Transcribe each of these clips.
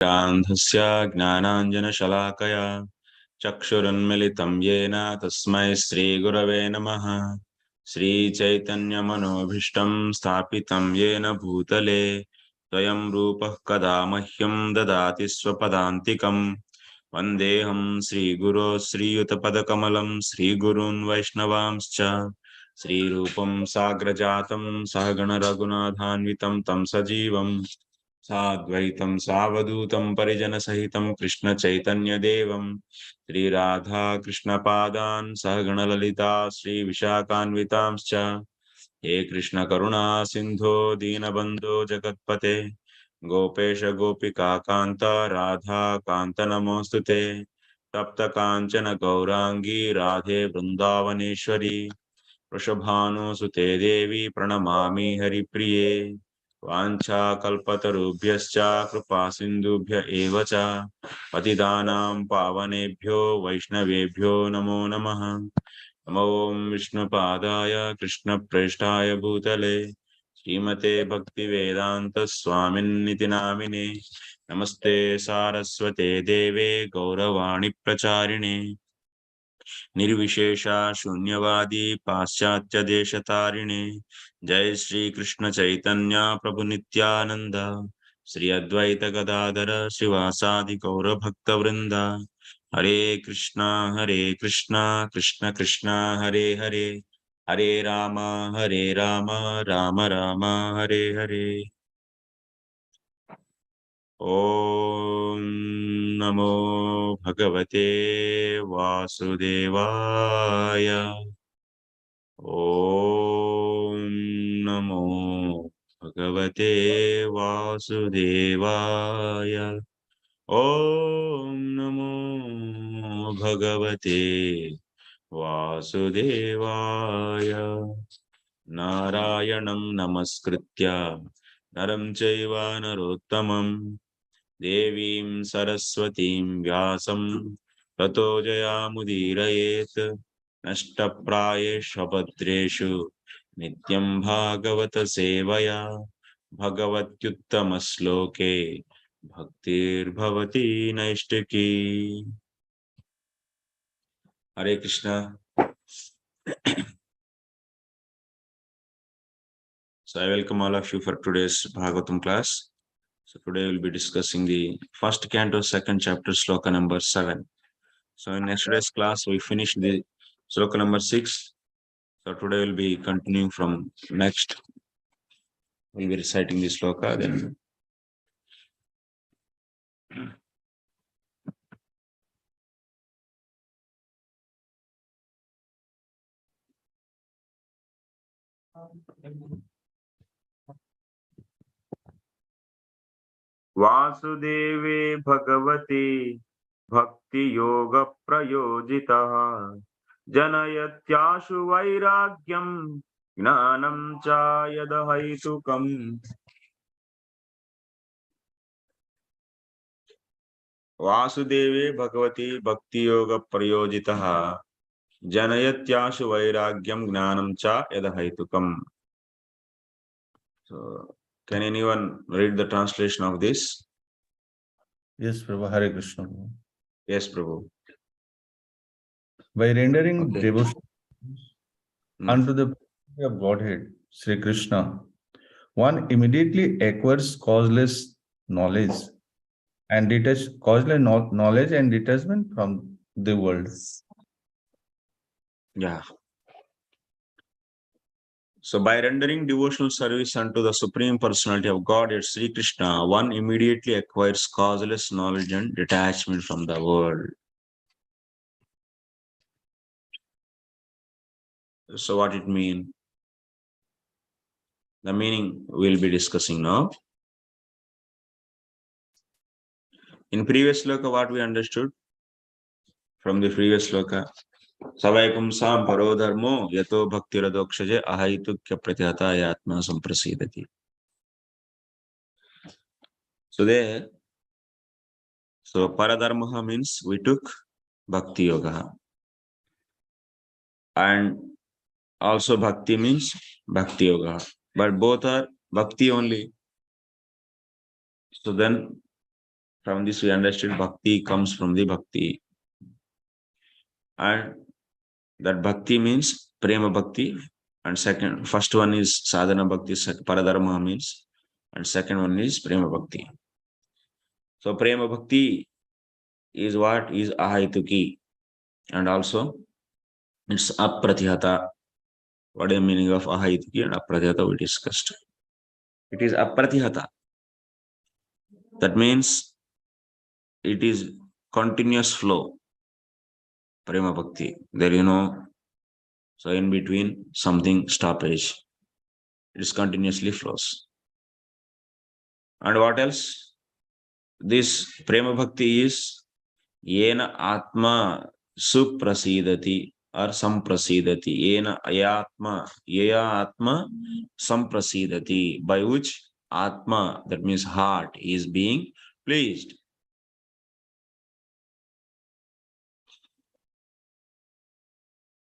गान्धस्य ज्ञानाञ्जनशलाकया चक्षुरुन्मिलितं येन तस्मै श्रीगुरवे नमः। श्रीचैतन्यमनोभीष्टं स्थापितं येन भूतले स्वयं रूपः कदा मह्यं ददाति स्वपदान्तिकम्। वन्देऽहं श्रीगुरो श्रीयुतपदकमलं श्रीगुरून् वैष्णवांश्च श्रीरूपं साग्रजातं सहगणरघुनाथान्वितं तं सजीवं साद्वैतं सावधूतं परिजनसहितं कृष्णचैतन्यदेवं श्रीराधा कृष्णपादान् सहगणललिता श्रीविशाखान्वितांश्च। हे कृष्ण करुणा सिन्धो दीनबन्धो जगत्पते गोपेश गोपिकान्त राधा कान्त नमोऽस्तु ते। तप्त काञ्चन गौरांगी राधे वृन्दावनेश्वरी वृषभानुसुते देवी प्रणमामि हरिप्रिये। वाञ्छाकल्पतरुभ्यश्च कृपा सिन्धुभ्य एव च पतितानां पावनेभ्यो वैष्णवेभ्यो नमो नमः। नमो विष्णुपादाय कृष्णप्रेष्ठाय भूतले श्रीमते भक्तिवेदान्त स्वामिन्निति नामिने। नमस्ते सारस्वते देवे गौरवाणी प्रचारिणे निर्विशेषा शून्यवादी पाश्चात्य देशतारिणे। जय श्री कृष्ण चैतन्य प्रभु नित्यानंद श्री अद्वैत गदाधर श्रीवासादि गौर भक्त वृंदा। हरे कृष्णा कृष्ण कृष्ण हरे हरे हरे राम राम राम हरे हरे। ओम नमो भगवते वासुदेवाय। ओम नमो भगवते वासुदेवाय। ओम नमो भगवते वासुदेवाय। नारायणं नमस्कृत्य नरं चैव नरोत्तमं देवीं सरस्वतीं व्यासं ततो जयामुदीरयेत्। नष्टप्रायेषु भद्रेषु नित्यं भागवत सेवया भगवत्युत्तमश्लोके भक्तिर्भवति नैष्टिकी। हरे Krishna. So I welcome all of you for today's Bhagavatam class. So today we'll be discussing the first canto, second chapter, sloka number 7. So in yesterday's class, we finished the sloka number 6. So today we'll be continuing from next. We'll be reciting the sloka then. वासुदेवे भगवते भक्ति योग प्रयोजितः जनयत्याशु वैराग्यं ज्ञानं च यदहैतुकम्। वासुदेवे भगवती भक्ति योग प्रयोजितः जनयत्याशु वैराग्यं ज्ञानं च यदहैतुकम्. So can anyone read the translation of this? Yes, Prabhu. Hare Krishna. Yes, Prabhu. By rendering devotion unto the of Godhead, Sri Krishna, one immediately acquires causeless knowledge and knowledge and detachment from the world. Yeah. So by rendering devotional service unto the Supreme Personality of Godhead, Sri Krishna, one immediately acquires causeless knowledge and detachment from the world. So what it mean? The meaning we'll be discussing now. In previous sloka, what we understood from the previous sloka? Savaikum sam paro dharmo yato bhaktiradokshje ahaitukya pratyata yatma samprasidati. So there, so paradharma means we took bhakti yoga, and also bhakti means bhakti yoga, but both are bhakti only. So then From this we understood bhakti comes from the bhakti. And that bhakti means prema bhakti. And first one is sadhana bhakti, paradharma means. And second one is prema bhakti. So prema bhakti is what is ahaituki. And also it's apratihata. What is the meaning of ahaituki and apratihata we discussed. It is apratihata. That means it is continuous flow. Prema bhakti. There so in between something stoppage. It is continuously flows. And what else? This prema bhakti is yena atma suprasidati or samprasidati. Yena yaya atma samprasidati, by which atma, that means heart, is being pleased.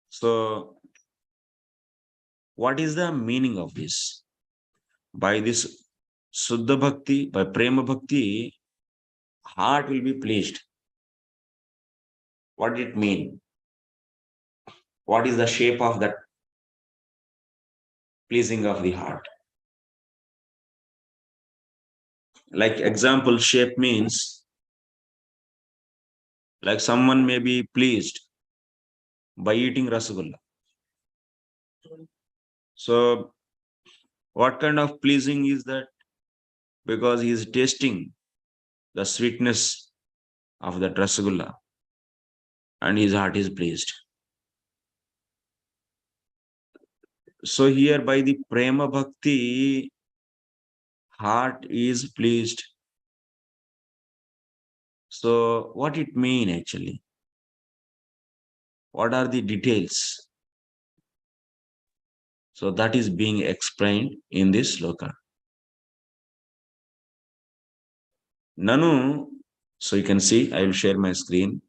So what is the meaning of this? By this Suddha Bhakti, by Prema Bhakti, heart will be pleased. What did it mean? What is the shape of that pleasing of the heart? Like example, shape means like someone may be pleased by eating Rasagulla. So what kind of pleasing is that? Because he is tasting the sweetness of that Rasagulla and his heart is pleased. So here by the Prema Bhakti, heart is pleased. So what it mean actually? What are the details? So that is being explained in this sloka. Nanu, so you can see, I will share my screen.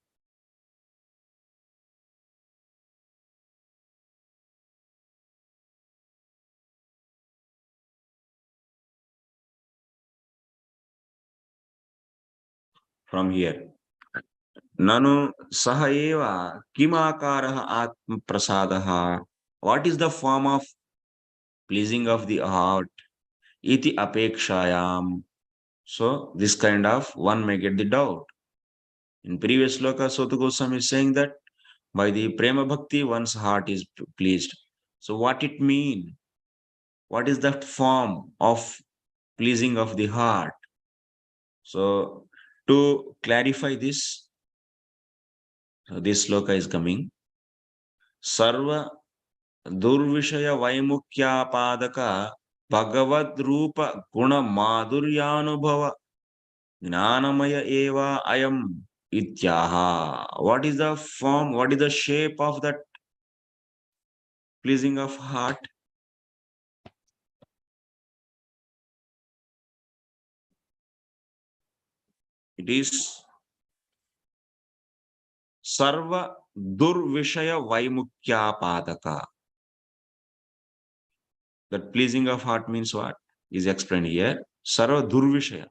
From here. Nanu sahaeva kimakaraha atma prasadaha. What is the form of pleasing of the heart? Iti apekshayam. So this kind of one may get the doubt. In previous sloka, Sotu Goswami is saying that by the prema bhakti, one's heart is pleased. So what it mean? What is that form of pleasing of the heart? So to clarify this, this sloka is coming. Sarva durvishaya vaimukyapadaka bhagavad rupa guna madhuryanubhava gnanamaya eva ayam ityaha. What is the form? What is the shape of that pleasing of heart? It is Sarva Durvishaya Vaimukyapadaka. That pleasing of heart means what? Is explained here. Sarva Durvishaya.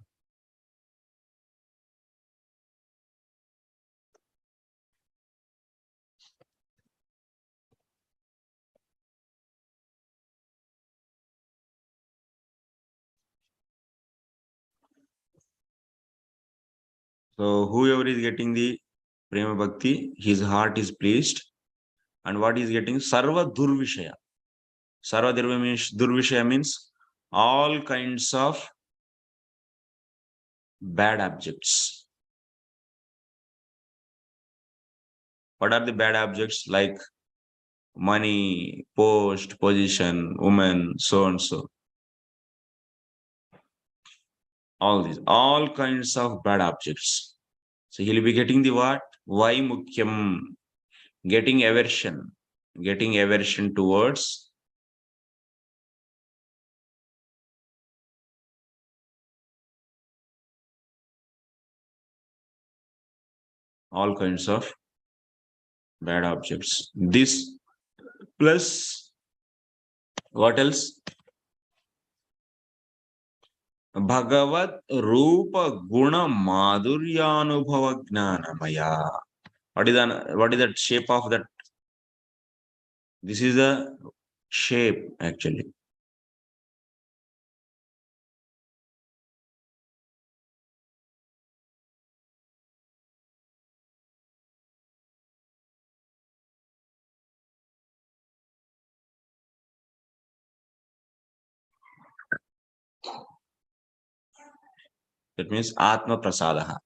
So whoever is getting the Prema Bhakti, his heart is pleased. And what is getting? Sarva Durvishaya. Sarva Durvishaya means all kinds of bad objects. What are the bad objects? Like money, post, position, woman, so and so. All these, all kinds of bad objects. So he'll be getting the what? Vaimukyam, getting aversion towards all kinds of bad objects. This plus what else? Bhagavat Rupa Guna Madhuryanubhava Gnanamaya. What is that shape of that? This is the shape actually. That means Atma Prasadaha.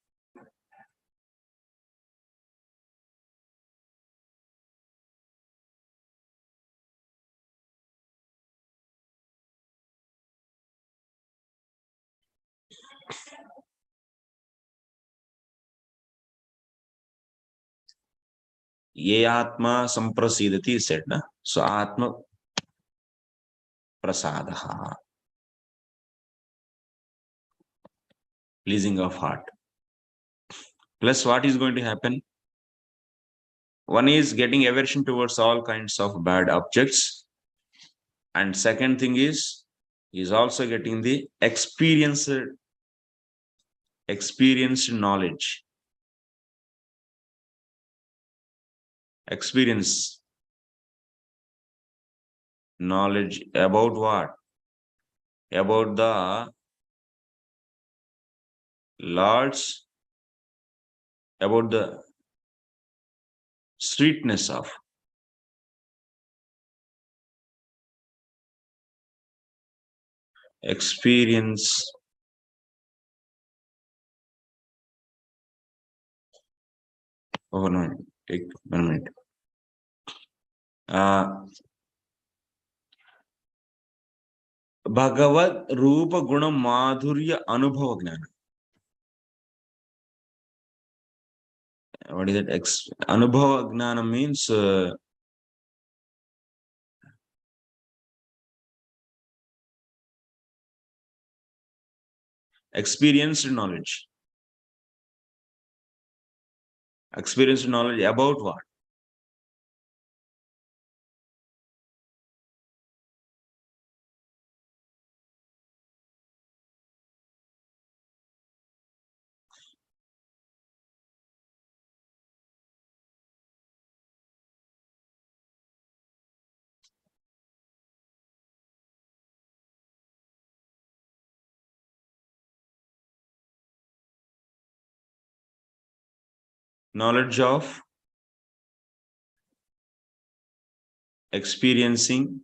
Ye Atma Samprasidati is said, na? So Atma Prasadaha. Pleasing of heart. Plus, what is going to happen? One is getting aversion towards all kinds of bad objects. And second thing is also getting the experienced knowledge. Experience knowledge about what? About the Lord's, about the sweetness of experience. Oh no, take 1 minute. Bhagavad Rupa Guna Madhurya Anubhava Gnana. What is that? Anubhava Gnana means experienced knowledge. Experienced knowledge about what? Knowledge of experiencing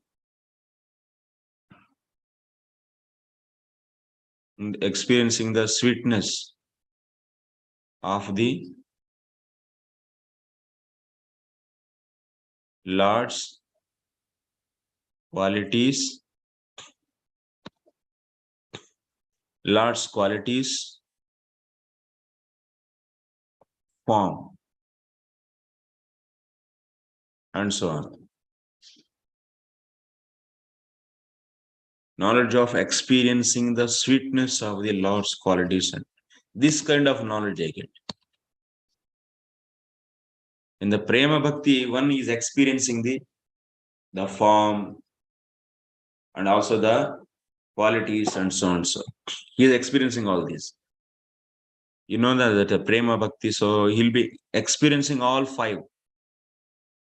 the sweetness of the Lord's qualities, form, and so on. Knowledge of experiencing the sweetness of the Lord's qualities. And this kind of knowledge I get. In the Prema Bhakti, one is experiencing the form and also the qualities and so on. So he is experiencing all these. You know that a Prema Bhakti, so he'll be experiencing all 5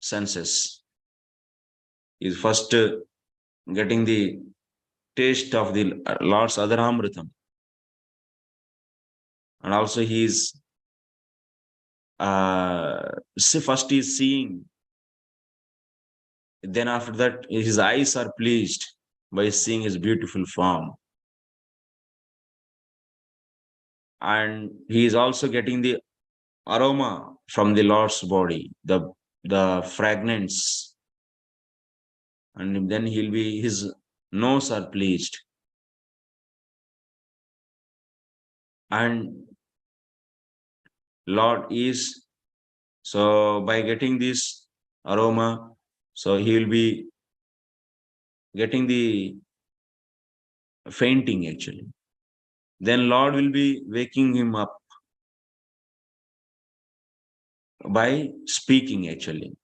senses. He's first getting the taste of the Lord's Adharamritam. And also he's first he's seeing. Then after that, his eyes are pleased by seeing his beautiful form. And he is also getting the aroma from the Lord's body, the fragrance. And then his nose are pleased. And Lord is, so by getting this aroma, so he will be getting the fainting actually. Then Lord will be waking him up by speaking actually.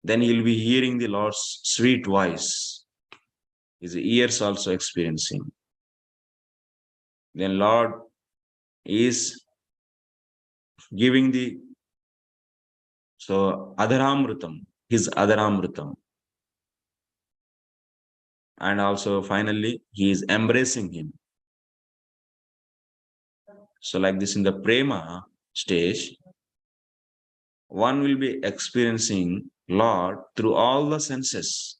Then he'll be hearing the Lord's sweet voice. His ears also experiencing. then Lord is giving the Adharamrutam, his Adharamrutam. And also finally, he is embracing him. So like this in the prema stage, one will be experiencing Lord through all the senses.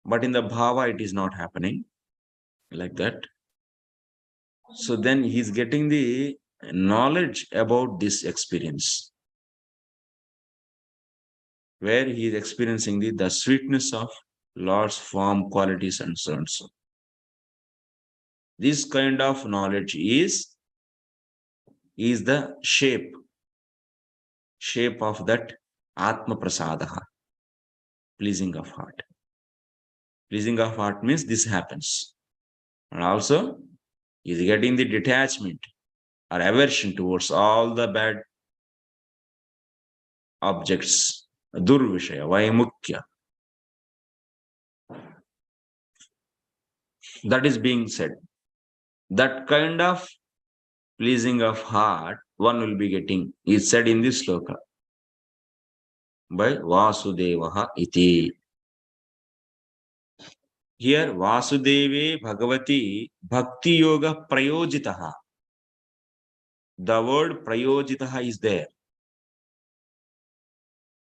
But in the bhava, it is not happening like that. So then he's getting the knowledge about this experience, where he is experiencing the sweetness of Lord's form, qualities, and so on. So this kind of knowledge is the shape of that Atma Prasadaha, pleasing of heart. Pleasing of heart means this happens. And also, he is getting the detachment or aversion towards all the bad objects, Durvishaya, Vaimukya. That is being said. That kind of pleasing of heart one will be getting is said in this sloka by Vasudevaha iti. Here Vasudeve Bhagavati Bhakti Yoga Prayojitaha. The word Prayojitaha is there.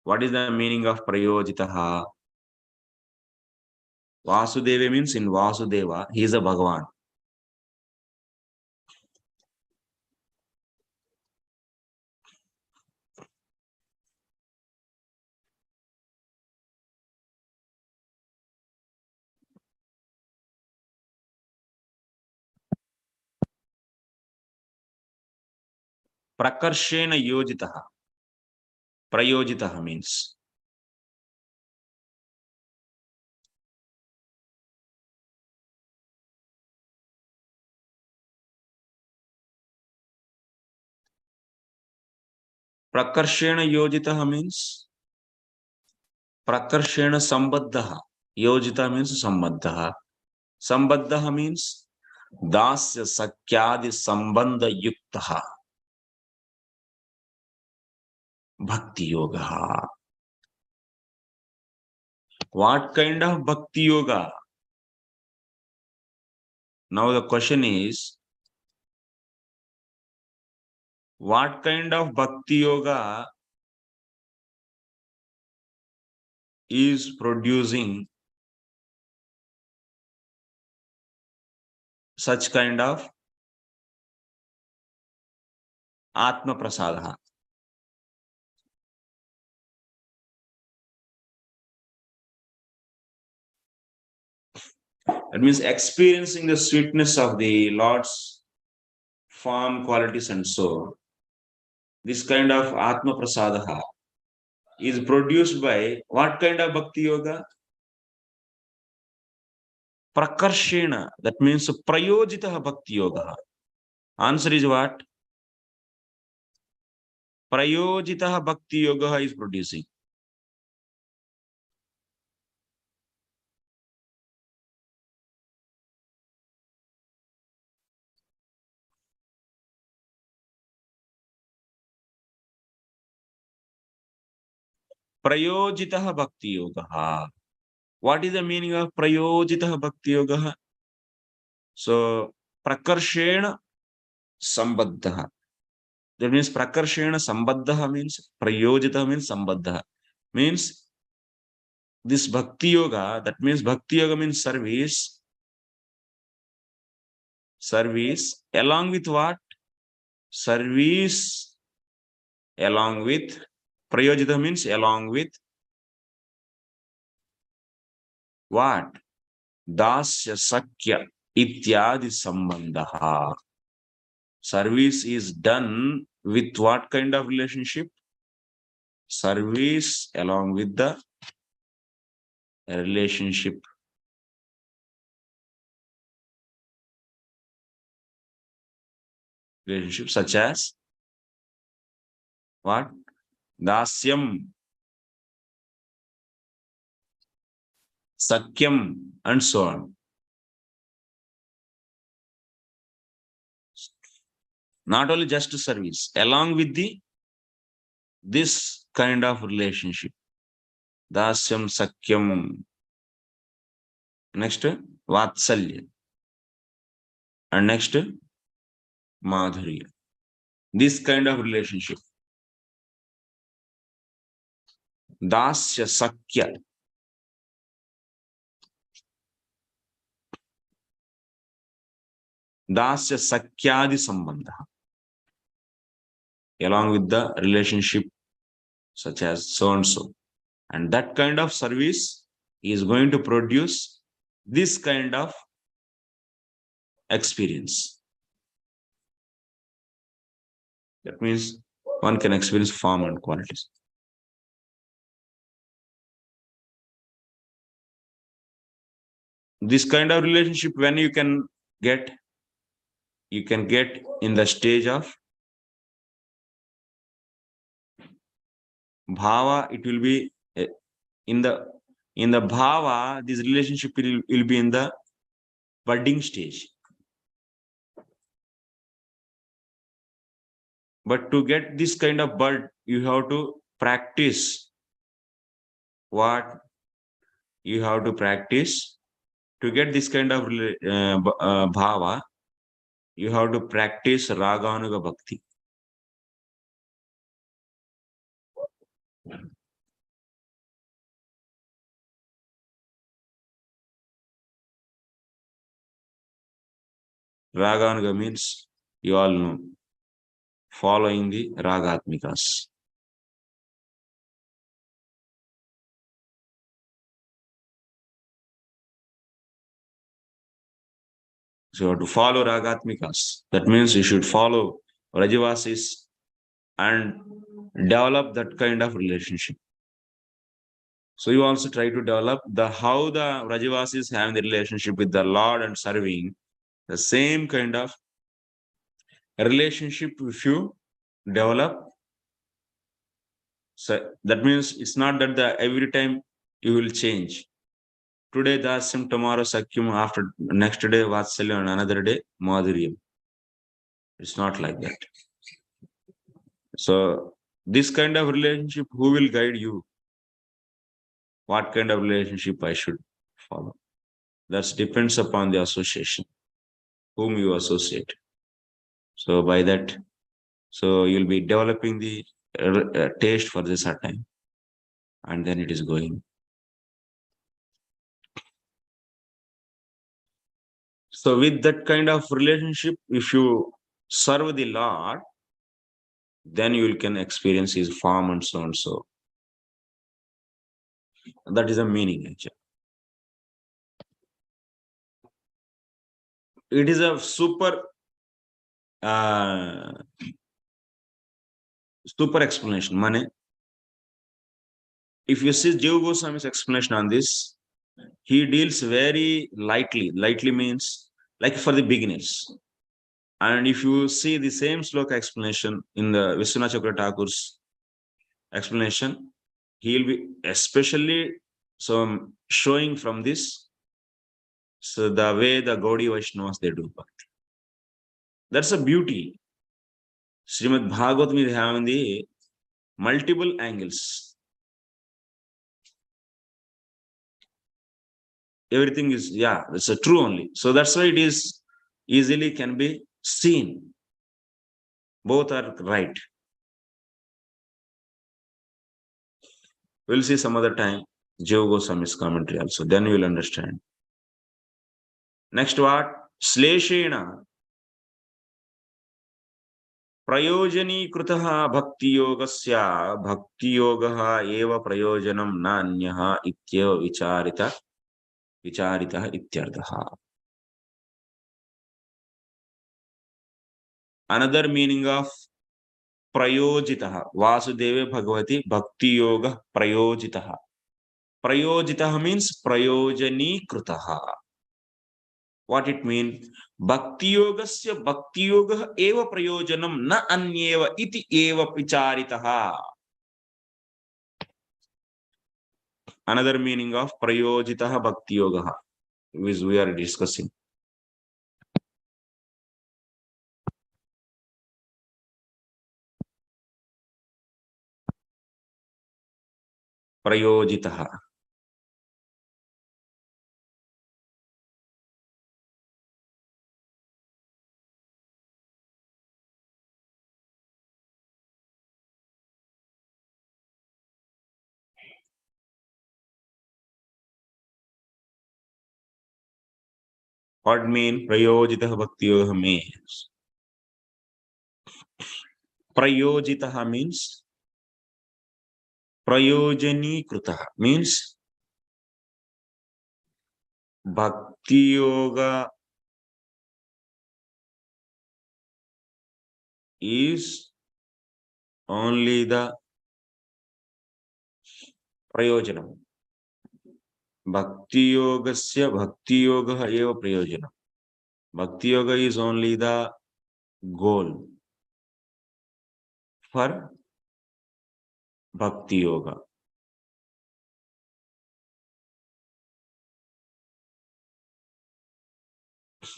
What is the meaning of Prayojitaha? Vasudeva means in Vasudeva, he is a Bhagavan. Prakarshena Yojitaha. Prayojitaha means Prakarshena Yojitaha means Prakarshena Sambaddaha. Yojita means Sambaddaha. Sambaddaha means Dasya Sakyadi Sambandha Yuktaha. Bhakti Yoga. What kind of Bhakti Yoga? Now the question is, what kind of Bhakti Yoga is producing such kind of Atma Prasadaha? That means experiencing the sweetness of the Lord's form, qualities, and so. This kind of Atma Prasadaha is produced by what kind of Bhakti Yoga? Prakarshena. That means Prayojitaha Bhakti Yoga. Answer is what? Prayojitaha Bhakti Yoga is producing. Prayojitaha Bhakti Yoga. What is the meaning of Prayojitaha Bhakti Yoga? So, Prakarshena Sambaddaha. That means Prakarshena Sambaddaha means Prayojitaha means Sambaddaha. Means this Bhakti Yoga, that means Bhakti Yoga means service. Service along with what? Service along with Prayojita means along with what? Dasya Sakya Ityadi Sambandha. Service is done with what kind of relationship? Service along with the relationship. Relationship such as what? Dasyam, Sakyam, and so on. Not only just service, along with this kind of relationship. Dasyam Sakyam. Next, Vatsalya. And next, Madhurya. This kind of relationship. Dasya Sakya. Dasya Sakyadi Sambandha. Along with the relationship such as so and so. And that kind of service is going to produce this kind of experience. That means one can experience form and qualities. This kind of relationship, when you can get in the stage of bhava. It will be in the bhava. This relationship will be in the budding stage. But to get this kind of bud, you have to practice. What you have to practice to get this kind of bhava? You have to practice raganuga bhakti. Raganuga means, you all know, following the ragatmikas. So you have to follow ragatmikas. That means you should follow Rajavasis and develop that kind of relationship. So you also try to develop how the Rajavasis have the relationship with the Lord and serving, the same kind of relationship if you develop. So that means it's not that every time you will change. Today Dasyam, tomorrow Sakyam, after next day Vatsalya, and another day Madhuryam. It's not like that. So this kind of relationship, who will guide you? What kind of relationship I should follow? That depends upon the association, whom you associate. So by that, so you'll be developing the taste for this time, and then it is going. So with that kind of relationship, if you serve the Lord, then you can experience his form and so and so. That is the meaning, actually. It is a super explanation. Mane, if you see Jiva Goswami's explanation on this, he deals very lightly. Lightly means like for the beginners. And if you see the same sloka explanation in the Vishwanath Chakravarti Thakur's explanation, he'll be especially showing from this, so the way the Gaudiya Vaishnavas they do bhakti. That's a beauty. Srimad Bhagavatam is having the multiple angles. Everything is, it's a true only. So that's why it is easily can be seen. Both are right. We'll see some other time Jiva Goswami's commentary also. Then you will understand. Next what? Sleshena प्रयोजनीकृतः भक्तियोगस्य भक्तियोगः एव प्रयोजनं नान्यः इत्येव विचारितः इत्यर्थः. Another meaning of prayojitah, Vasudeve Bhagavati Bhakti Yoga Prayojitah. Prayojitah means prayojanikritah. What it means? Bhakti yogasya bhakti yoga eva prayojanam na anyeva iti eva vicharitah. Another meaning of prayojitah bhakti yoga, which we are discussing. prayojitah. What mean prayojitah bhakti yoga means? Prayojitah means prayojanikritah means bhakti yoga is only the prayojanam. Bhakti yogasya bhakti yoga eva prayojanam. Bhakti yoga is only the goal for bhakti yoga.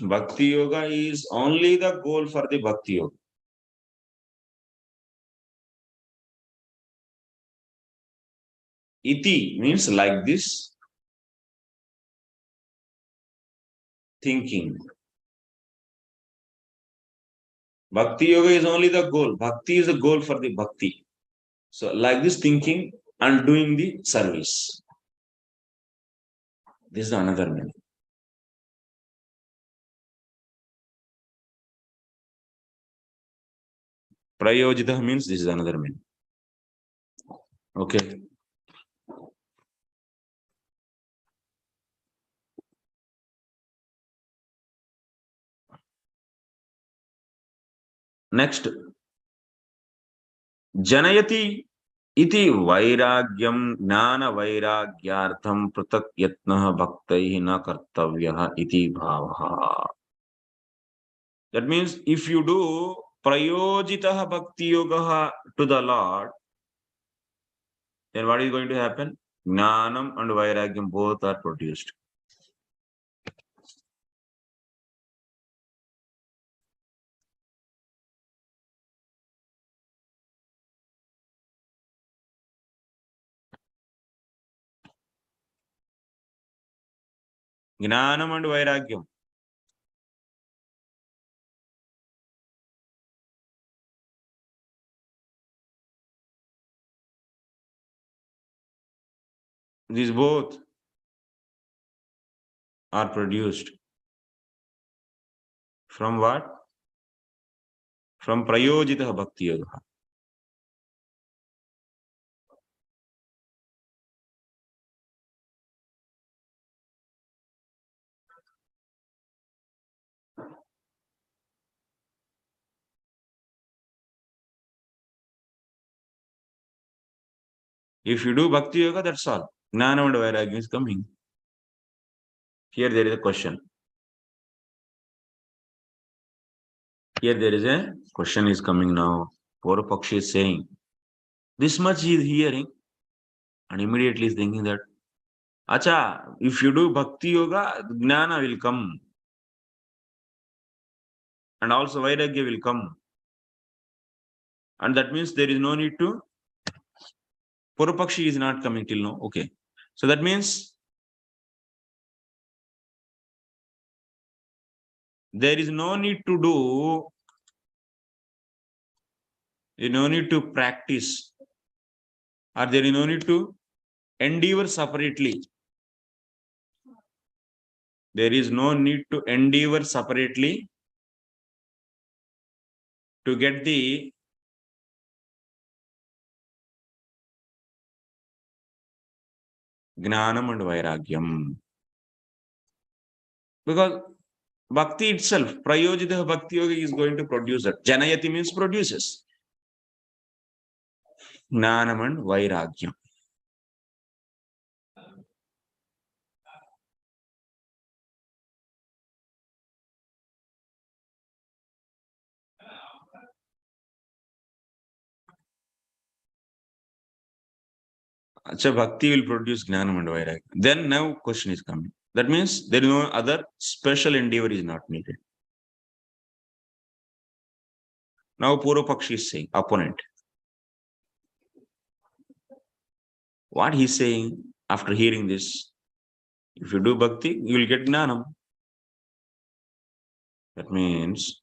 Bhakti yoga is only the goal for the bhakti yoga. Iti means like this thinking. Bhakti yoga is only the goal. Bhakti is the goal for the bhakti. So like this thinking and doing the service. This is another meaning. Prayojita means this is another meaning. Okay. Next. Janayati iti vairagyam jnana vairagyartham pratak yatnah bhaktaihi na kartavyah iti bhavaha. That means if you do prayojitah bhakti yoga to the Lord, then what is going to happen? Jnanam and vairagyam both are produced. Jnanam and vairagyam. These both are produced from what? From prayojitah bhakti yoga. If you do bhakti yoga, that's all. Jnana and vairagya is coming. Here there is a question. Here there is a question is coming now. Purvapakshi is saying, this much he is hearing and immediately is thinking that, acha, if you do bhakti yoga, jnana will come. And also vairagya will come. And that means there is no need to. Purvapakshi is not coming till now. Okay. So that means there is no need to do, no need to practice, or there is no need to endeavor separately. There is no need to endeavor separately to get the Gnanam and Vairagyam. Because Bhakti itself, Prayojita Bhakti Yoga is going to produce that. Janayati means produces. Gnanam and Vairagyam. Acha, Bhakti will produce Gnanam and Vairagyam. Then now question is coming. That means there is no other special endeavor is not needed. Now Purvapakshi is saying, opponent. What he's saying after hearing this, if you do bhakti, you will get gnanam. That means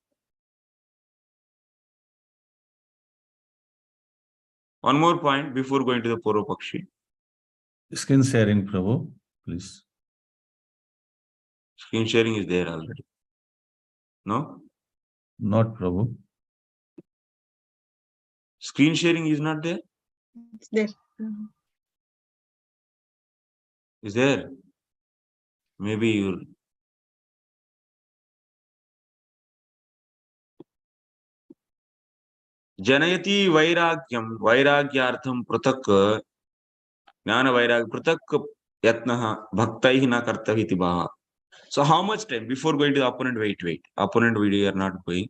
one more point before going to the Purva Pakshi. Screen sharing, Prabhu, please. Screen sharing is there already. No? Not Prabhu. Screen sharing is not there? It's there. Is there? Maybe you जनयति वैराग्यम वैराग्यार्थम पृथक ज्ञान वैराग्य पृथक यत्नः भक्तैः न कर्तव्य इति भावः. So how much time before going to the opponent? Wait. Opponent we are not going.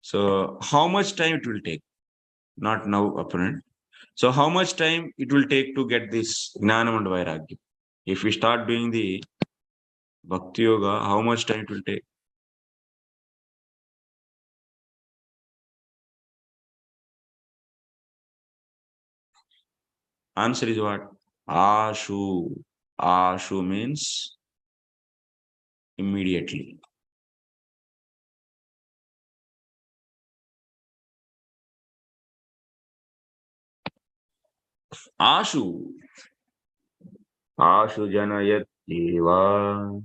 So how much time it will take? Not now opponent. So how much time it will take to get this Jnanam and Vairagya? If we start doing the Bhakti Yoga, how much time it will take? Answer is what? Ashu. Ashu means immediately. Ashu. Ashu janayat eva.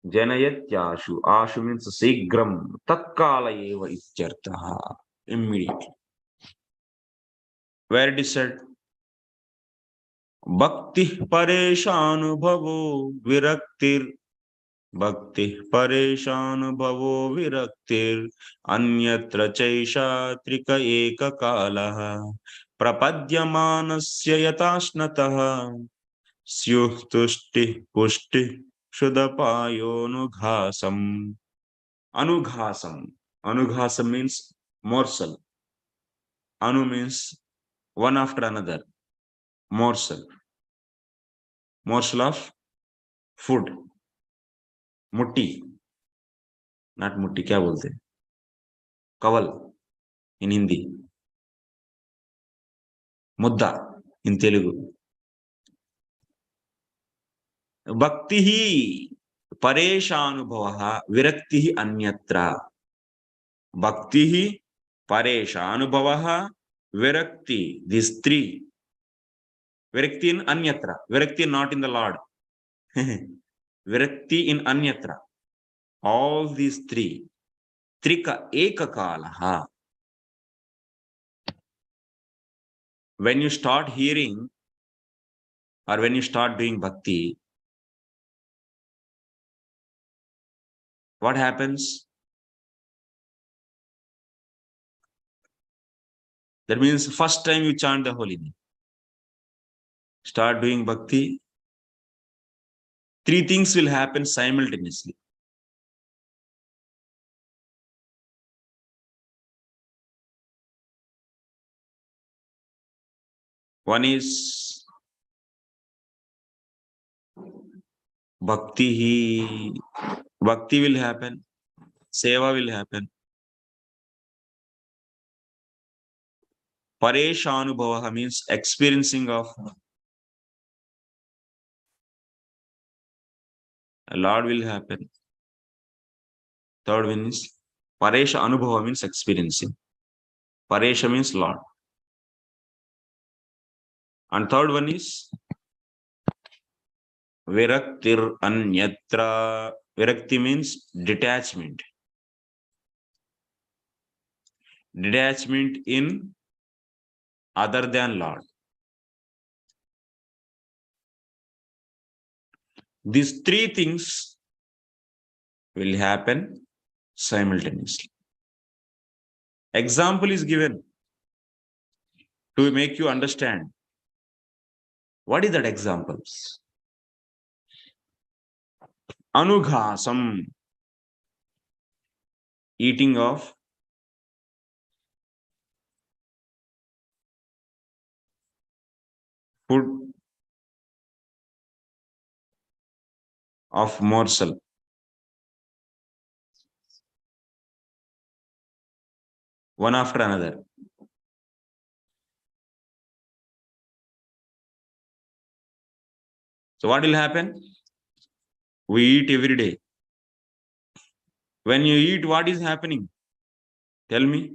Janayatyashu. Ashu means sigram. Takkala eva ityartha. Immediately. Where it is said? Bhakti pareshanubhavo viraktir. Bhakti pareshanubhavo viraktir. Anyatra chaisha trika eka kalaha. Prapadyamanasya yatashnataha. Syuh tushti pushti shudapayonughasam. Anughasam. Anughasam means morsel. Anu means one after another. Morsel. Morsel of food. Mutti. Not mutti. क्या बोलते हैं? Kawal in Hindi. Mudda in Telugu. Bhakti hi pareshanubhavaha virakti hi anyatra. Bhakti hi pareshanubhavaha virakti. These three. Virakti in anyatra. Virakti not in the Lord. Virakti in anyatra. All these three. Trika ekakalaha. When you start hearing or when you start doing bhakti, what happens? That means first time you chant the holy name. Start doing bhakti. Three things will happen simultaneously. One is bhakti. Bhakti will happen. Seva will happen. Pareshanubhavaha means experiencing of a Lord will happen. Third one is Paresha Anubhava means experiencing. Paresha means Lord. And third one is Viraktir Anyatra. Virakti means detachment. Detachment in other than Lord. These three things will happen simultaneously. Example is given to make you understand. What is that examples? Anughasam, eating of food of morsel. One after another. So what will happen? We eat every day. When you eat, what is happening? Tell me.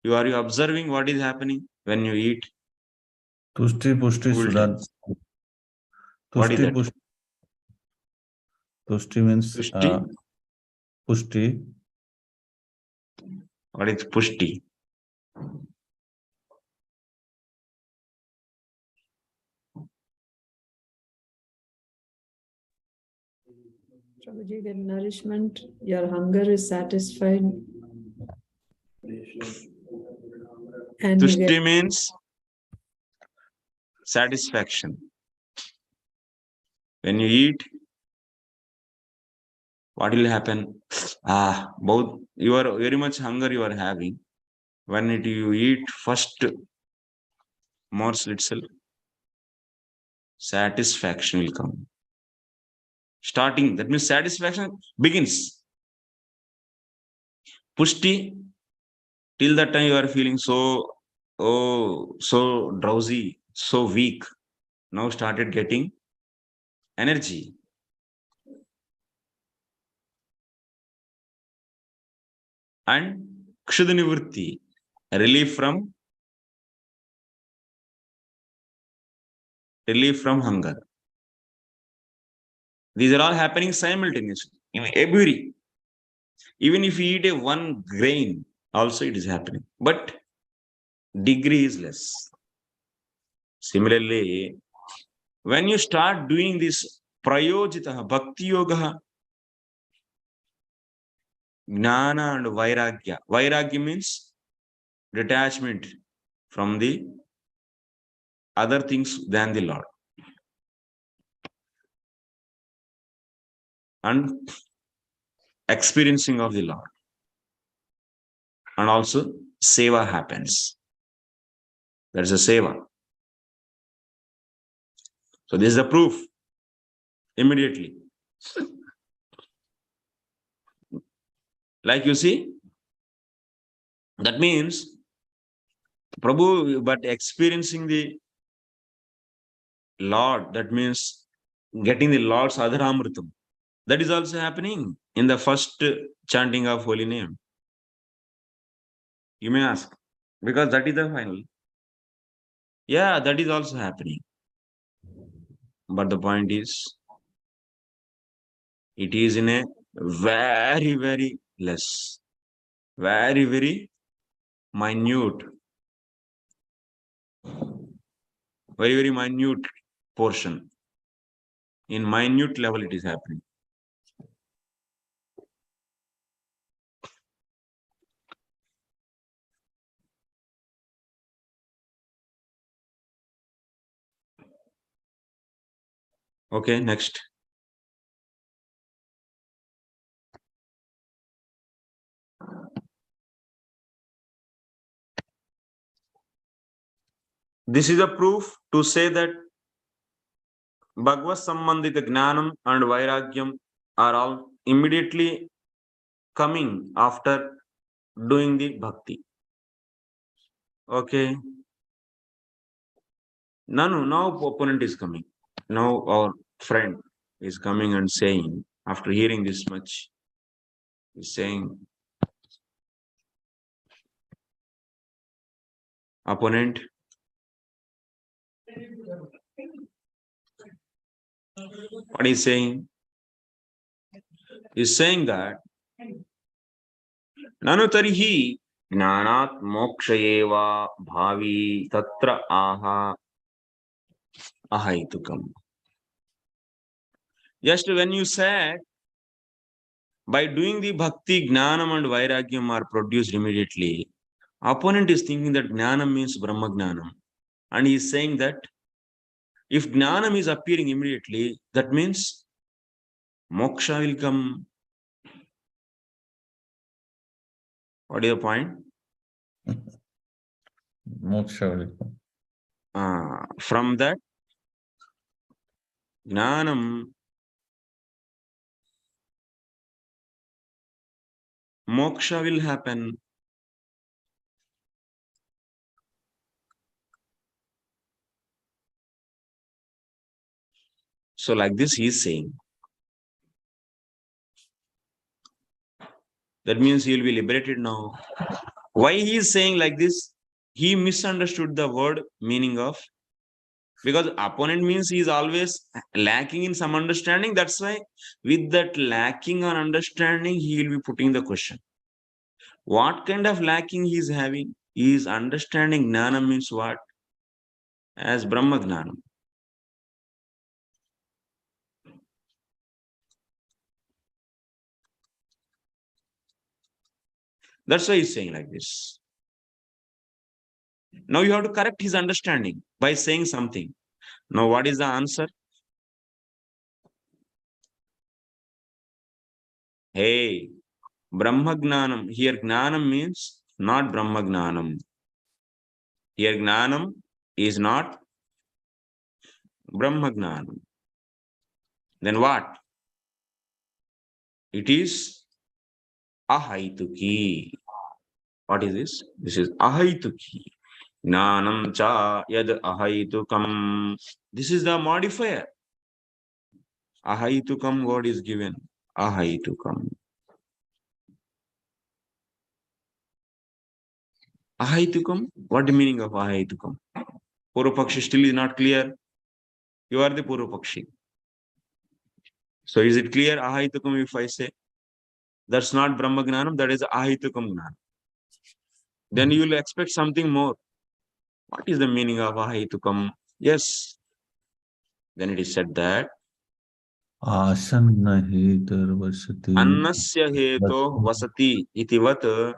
Are you observing what is happening when you eat? Tushti Pushti Who will tell? Sudhan. What is Tushti that? Pushti. Tushti means Pushti? Pushti. What is pushti? Prabhuji, get nourishment, your hunger is satisfied. And you Pushti get means satisfaction. When you eat, what will happen? Both you are very much hunger you are having. When you eat first morsel itself, satisfaction will come. Starting, that means satisfaction begins. Pushti, till that time you are feeling so drowsy, so weak. Now started getting energy. And Kshudhanivritti, relief from hunger. These are all happening simultaneously. Even if you eat a one grain, also it is happening. But degree is less. Similarly, when you start doing this prayojita bhakti yoga, jnana and vairagya. Vairagya means detachment from the other things than the Lord. And experiencing of the Lord. And also seva happens. There's a seva. So this is the proof. Immediately. Like you see, that means Prabhu, but experiencing the Lord, that means getting the Lord's Adharamritam. That is also happening in the first chanting of holy name. You may ask, because that is the final. Yeah, that is also happening. But the point is, it is in a very, very less, very, very minute, very, very minute portion. In minute level, it is happening. Okay, next. This is a proof to say that Bhagavad Sambandhita Gnanam and Vairagyam are all immediately coming after doing the bhakti. Okay. Now opponent is coming. Now our friend is coming and saying, after hearing this much, is saying, opponent, what is saying? Is saying that Nanu tarihi gnanat mokshayeva bhavi tatra aha ahaitukam. Just when you said by doing the bhakti, gnanam and vairagyam are produced immediately, opponent is thinking that gnanam means brahma gnanam. And he is saying that if gnanam is appearing immediately, that means moksha will come. What is the point? Moksha will come. From that, gnanam, moksha will happen. So like this he is saying. That means he will be liberated now. Why he is saying like this? He misunderstood the word meaning of, because opponent means he is always lacking in some understanding. That's why with that lacking on understanding, he will be putting the question. What kind of lacking he is having? He is understanding gnana means what? As Brahma gnana. That's why he's saying like this. Now you have to correct his understanding by saying something. Now what is the answer? Hey, Brahma gnanam. Here gnanam means not Brahma gnanam. Here gnanam is not Brahma gnanam. Then what? It is ahaituki. What is this? This is ahaituki. Gnanam cha yad ahaitukam. This is the modifier. Ahaitukam word is given. Ahaitukam. Ahaitukam? What the meaning of ahaitukam? Purvapakshi still is not clear. You are the Purvapakshi. So is it clear ahaitukam if I say? That's not Brahma Gnanam, that is ahaitukam gnanam. Then you will expect something more. What is the meaning of ahaitukam? Yes. Then it is said that Asanna hetarvasati annasya heto vasati itivat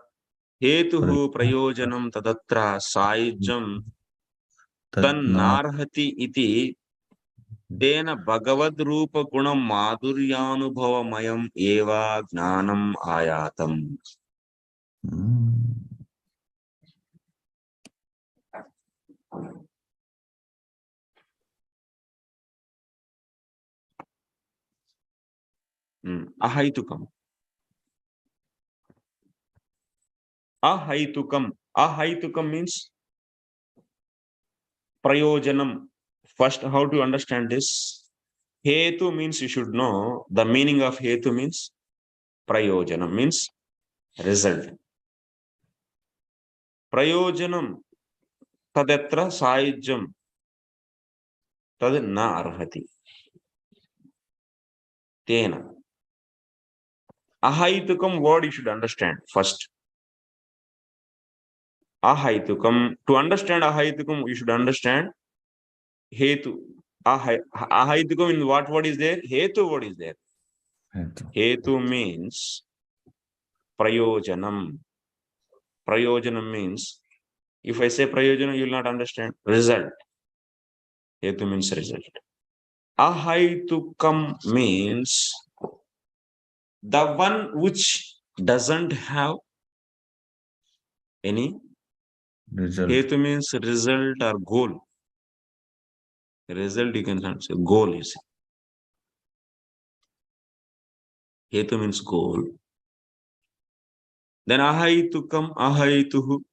hetuhu prayojanam tadatra saijam tannarhati iti tena bhagavad rupa gunam madhuryanubhavamayam eva gnanam ayatam. Ahaitukam. Ahaitukam. Ahaitukam means prayojanam. First, how to understand this? Hetu means you should know the meaning of hetu means prayojanam means result. Prayojanam tadatra saijam tad na arhati. Tena. Ahaitukam word you should understand first. Ahaitukam. To understand ahaitukam, you should understand hetu. Ahaitukam in what word is there? Hetu word is there. Hetu means prayojanam. Prayojanam means, if I say prayojanam, you will not understand. Result. Hetu means result. Ahaitukam means the one which doesn't have any result. Hetu means result or goal. Result you can say goal is. Hetu means goal. Then ahaitukam, ahaituhu.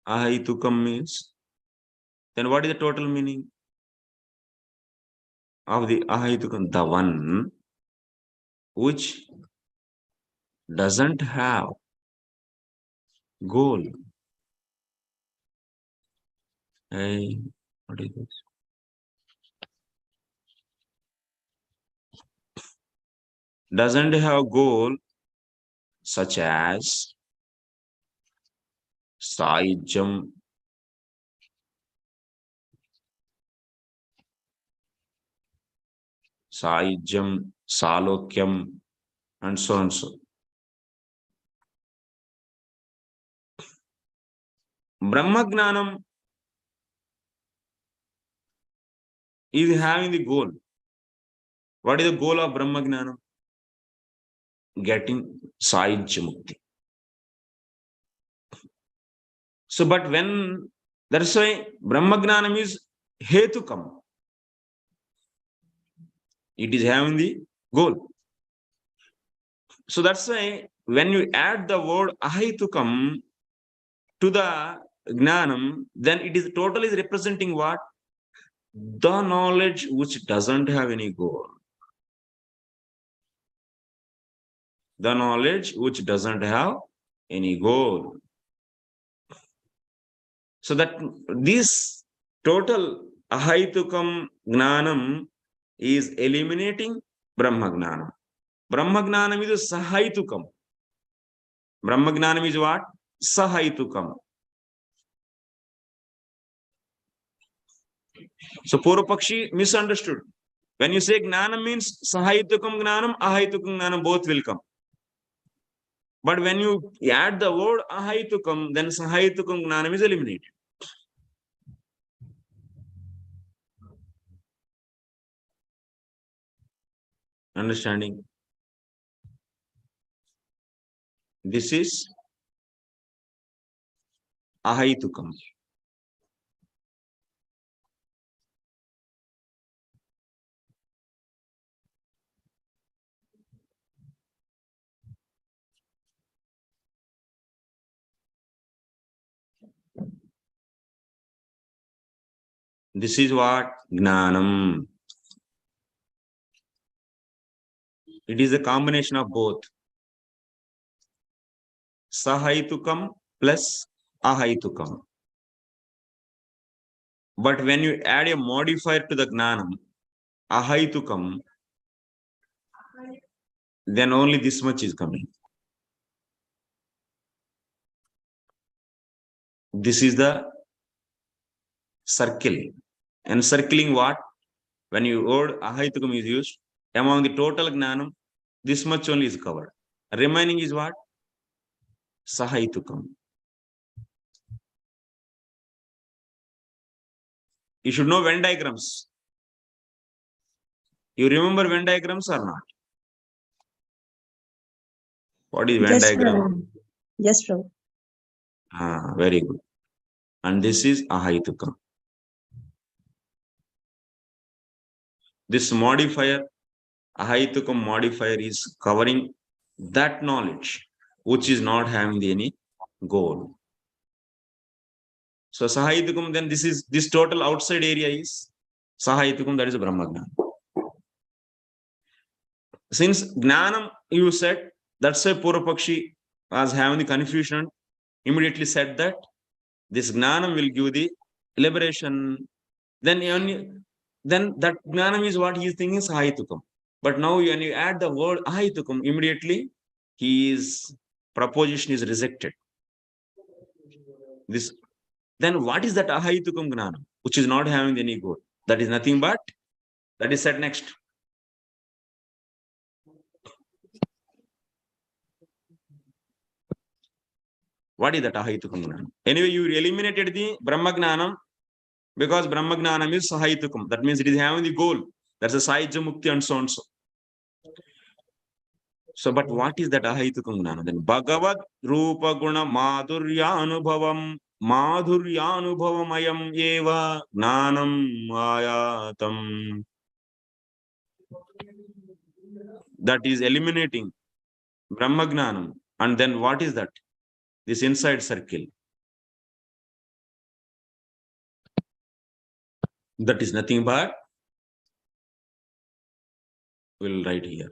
Ahaitukam means. Then what is the total meaning of the ahaitukam? The one which doesn't have goal. Hey, what is this? Doesn't have goal such as saijam, salokyam, and so and so. Brahma Gnanam is having the goal. What is the goal of Brahma Gnanam? Getting Saijya Mukti. So, but when, that's why Brahma Gnanam is Hetukam. It is having the goal. So that's why when you add the word Ahetukam to the Gnanam, then it is totally representing what? The knowledge which doesn't have any goal. The knowledge which doesn't have any goal. So that this total ahaitukam gnanam is eliminating Brahma gnanam. Brahma gnanam is sahaitukam. Brahma gnanam is what? Sahaitukam. So Purvapakshi misunderstood. When you say gnanam means sahaitukam gnanam, ahaitukam gnanam, both will come. But when you add the word ahaitukam, then sahaitukam gnanam is eliminated. Understanding? This is ahaitukam. This is what? Gnanam. It is a combination of both. Sahaitukam plus ahaitukam. But when you add a modifier to the gnanam, ahaitukam, then only this much is coming. This is the circle. Encircling what? When you word ahaitukam is used, among the total gnanam, this much only is covered. Remaining is what? Sahaitukam. You should know Venn diagrams. You remember Venn diagrams or not? What is Venn Yes, diagram? Prabhu. Yes, Prabhu. Very good. And this is ahaitukam. This modifier, ahaitukam modifier, is covering that knowledge which is not having any goal. So sahaitukam, then this total outside area is sahaitukam, that is Brahmagnan. Since Gnanam you said, that's why Purvapakshi was having the confusion, immediately said that this Gnanam will give the liberation. Then that Gnanam is what he is thinking is Ahaitukam. But now when you add the word Ahaitukam, immediately his proposition is rejected. Then what is that Ahaitukam Gnanam, which is not having any goal? That is nothing but, that is said next. What is that Ahaitukam Gnanam? Anyway, you eliminated the Brahma Gnanam because Brahma Gnanam is Sahaitukam. That means it is having the goal. That's a Sahaja Mukti and so on so. So, but what is that Ahaitukam Gnanam? Then Bhagavat Rupa Guna Madhuryanubhavam Madhuryanubhavamayam Eva Gnanam Ayatam. That is eliminating Brahma Gnanam. And then what is that? This inside circle. That is nothing but, we'll write here.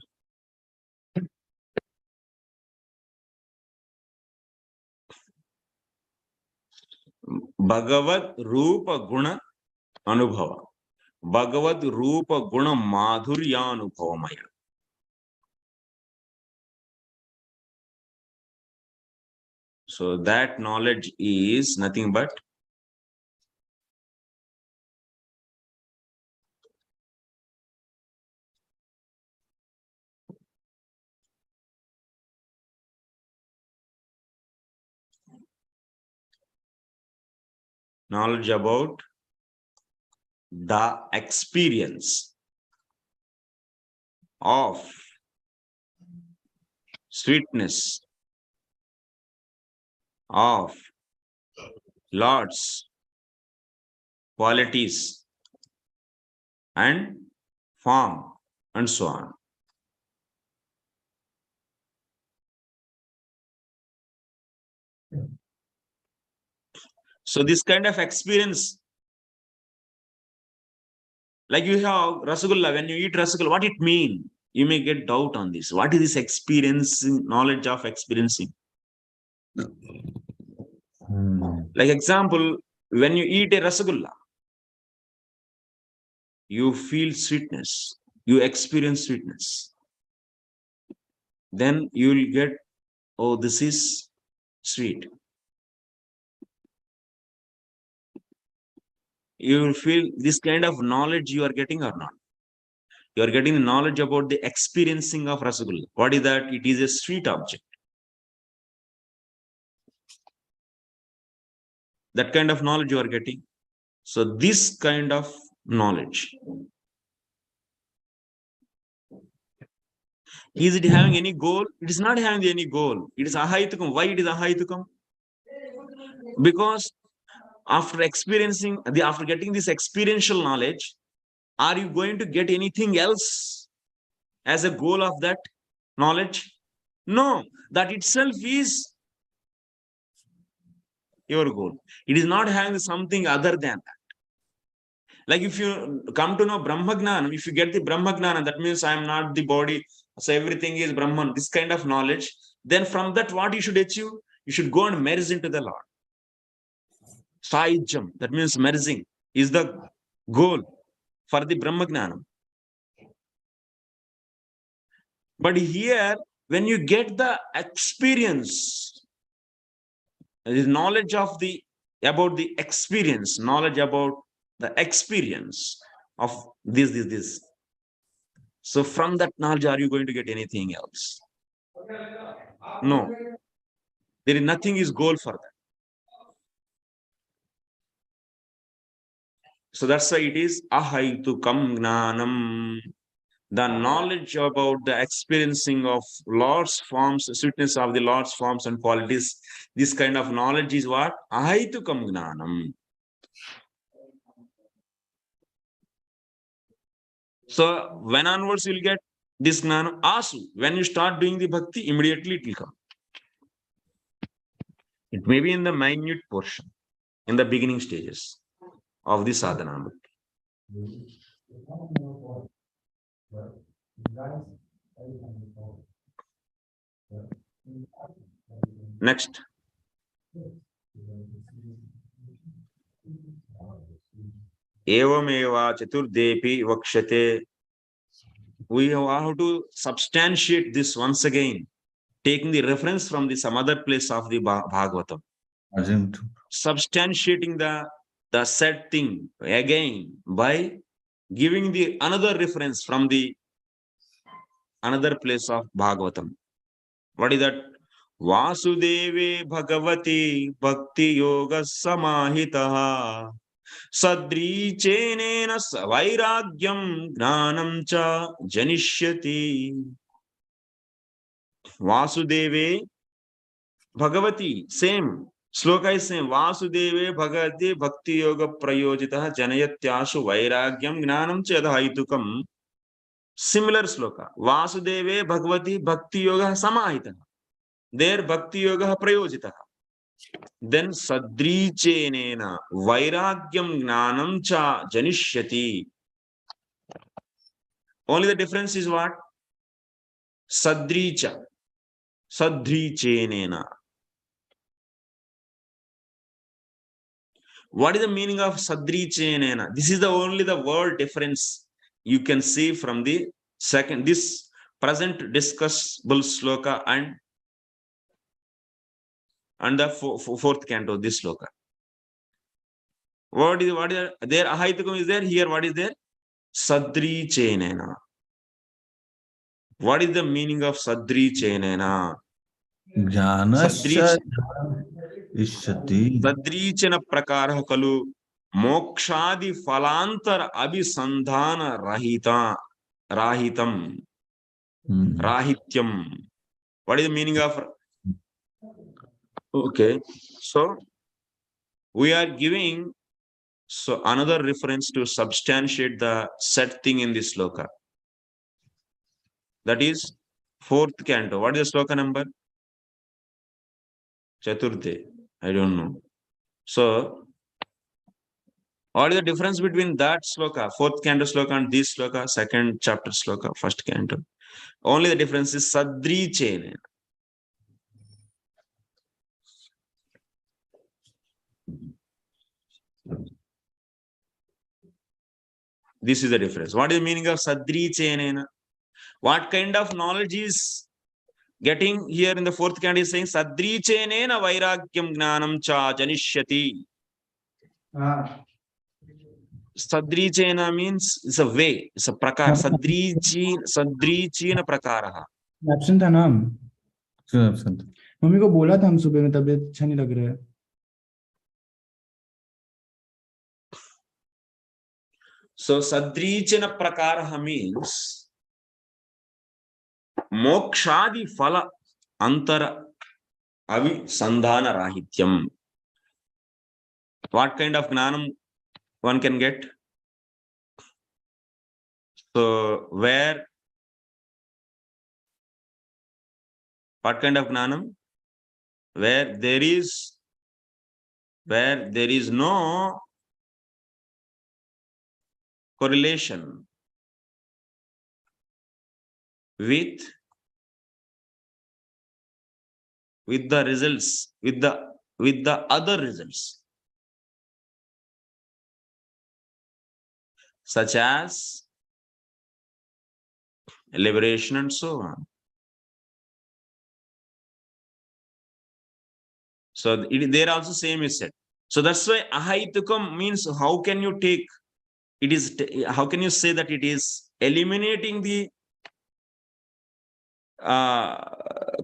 Bhagavad Rupa Guna Anubhava. Bhagavad Rupa Guna Madhuryanubhavamaya. So that knowledge is nothing but knowledge about the experience of sweetness of Lord's qualities and form and so on. So this kind of experience, like you have Rasagulla, when you eat Rasagulla, what it mean? you may get doubt on this. What is this experiencing, knowledge of experiencing? Like example, when you eat a rasagulla, you feel sweetness, you experience sweetness. Then you will get, oh, this is sweet. You will feel this kind of knowledge you are getting or not. You are getting the knowledge about the experiencing of rasagulla. What is that? It is a sweet object. That kind of knowledge you are getting. So this kind of knowledge, is it having any goal? It is not having any goal. It is ahaitukam. Why it is ahaitukam? Because after getting this experiential knowledge, are you going to get anything else as a goal of that knowledge? No, that itself is your goal. It is not having something other than that. Like if you come to know Brahmagnana, if you get the Brahmagnana, that means I am not the body, so everything is Brahman, this kind of knowledge, then from that what you should achieve? You should go and merge into the Lord. Saijam, that means merging, is the goal for the Brahmagnana. But here, when you get the experience, the knowledge of about the experience, knowledge about the experience of this. So from that knowledge, are you going to get anything else? No. There is nothing is goal for that. So that's why it is ahaitukam gnanam. The knowledge about the experiencing of Lord's forms, sweetness of the Lord's forms and qualities, this kind of knowledge is what? Ahaitukam gnanam. So when onwards you'll get this gnana? Asu. When you start doing the bhakti, immediately it will come. It may be in the minute portion, in the beginning stages of the sadhana bhakti. Next. Evameva chaturdepi vakshate. We have to substantiate this once again, taking the reference from some other place of the Bhāgavatam. Substantiating the said thing again by giving the another reference from the another place of Bhāgavatam. What is that? Vasudeve Bhagavati Bhakti Yoga Samahitaha Sadrichenena Vairagyam Gnanam Cha Janishyati. Vasudeve Bhagavati, same. Sloka is same. Vasudeve Bhagavati Bhakti Yoga Prayojitaha Janayatyashu Vairagyam Gnanam Cha Adhaitukam. Similar sloka. Vasudeve Bhagavati Bhakti Yoga Samahitaha. There Bhakti Yoga Prayojitaha. Then Sadrichenena Vairagyam Gnanam Cha Janishyati. Only the difference is what? Sadricha. Sadrichenena. What is the meaning of Sadrichenena? This is the only the word difference you can see from the second, this present discussable sloka and the fourth canto, this sloka. What is there? Ahaitukam is there. Here, what is there? Sadrichenena. What is the meaning of Sadrichenena? Sadrichena prakara kalu mokshadi falantar abhisandhana rahitam. Rahityam. What is the meaning of? Okay, so we are giving another reference to substantiate the said thing in this sloka. That is fourth canto. What is the sloka number? Chaturthe. I don't know. So, what is the difference between that sloka, fourth canto sloka, and this sloka, second chapter sloka, first canto? Only the difference is sadrichena. This is the difference. What is the meaning of sadrichena? What kind of knowledge is getting here in the fourth canto is saying sadrichenena vairagyam gnanam cha janishyati. Sadrichena means it's a way, it's a prakar. Sadrichena prakaraha. Absent था नाम क्यों absent? Mummy को बोला था हम सुबह में तबीयत अच्छा नहीं लग रहा है So sadrichena prakaraha means mokshadi phala antara avisandhana rahityam. What kind of gnanam one can get? So what kind of gnanam? Where there is no correlation with the results, with the other results, such as liberation and so on. So there also same is said. So that's why ahaitukam means how can you take it is, how can you say that it is eliminating the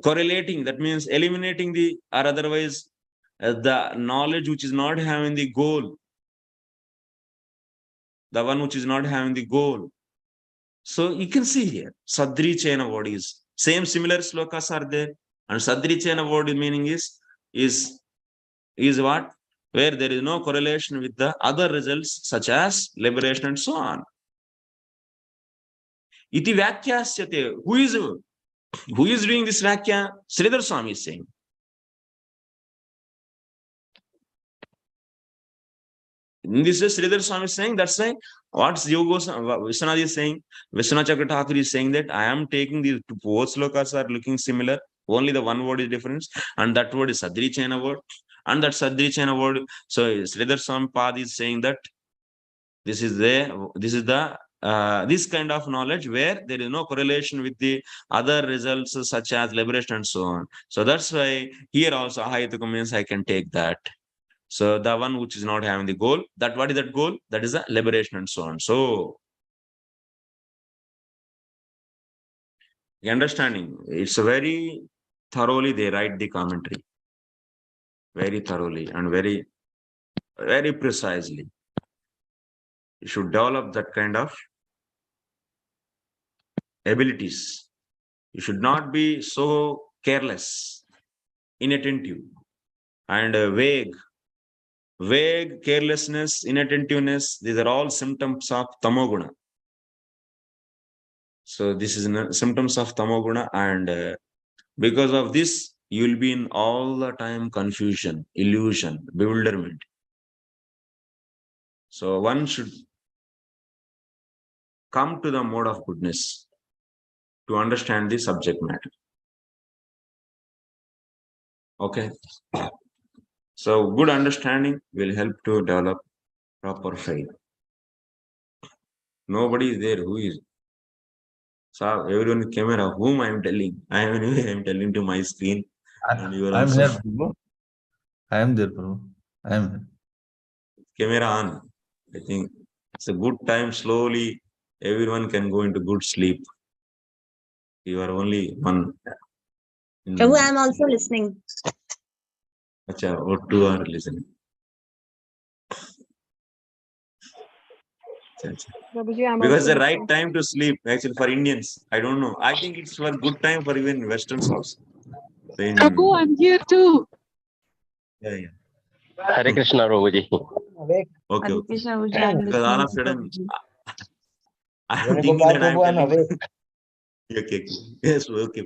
correlating, that means eliminating the, or otherwise the knowledge which is not having the goal, the one which is not having the goal. So you can see here sadrichena word is same, similar slokas are there, and sadrichena word meaning is what? Where there is no correlation with the other results such as liberation and so on. Iti vyakyasyate. Who is doing this Vakya? Sridhar Swami is saying. In this is Sridhar Swami is saying, that's why what's Yogos Vishwanath is saying, Vishwanath Chakra Thakur is saying that I am taking these both slokas are looking similar, only the one word is different, and that word is Sadrichena word, and that Sadrichena word. So Sridhar Swami Pad is saying that this is the this kind of knowledge where there is no correlation with the other results such as liberation and so on. So that's why here also ahaitukam means I can take that. So the one which is not having the goal, that what is that goal? That is the liberation and so on. So the understanding, it's very thoroughly they write the commentary, very thoroughly and very, very precisely. You should develop that kind of abilities. You should not be so careless, inattentive, and vague. Vague, carelessness, inattentiveness, these are all symptoms of tamoguna. So this is symptoms of tamoguna, and because of this, you will be in all the time confusion, illusion, bewilderment. So one should come to the mode of goodness to understand the subject matter. Okay. So good understanding will help to develop proper faith. Nobody is there who is. So everyone camera, whom I am telling? I am telling to my screen. And you are I'm also here, bro. I am there, bro. I am here. Camera on. I think it's a good time. Slowly, everyone can go into good sleep. You are only one. Prabhu, I am also listening. Acha, or two are listening. Prabhuji, I'm Because also the right listening. time to sleep, actually, for Indians. I don't know. I think it's for good time for even Westerns also. Prabhu, I'm here too. Yeah. Hare Krishna, Prabhuji. Okay. Okay. Krishna, Prabhuji, I'm Because all listening of a to sudden, Prabhuji. I'm thinking that I'm telling. Okay. Yes. Okay.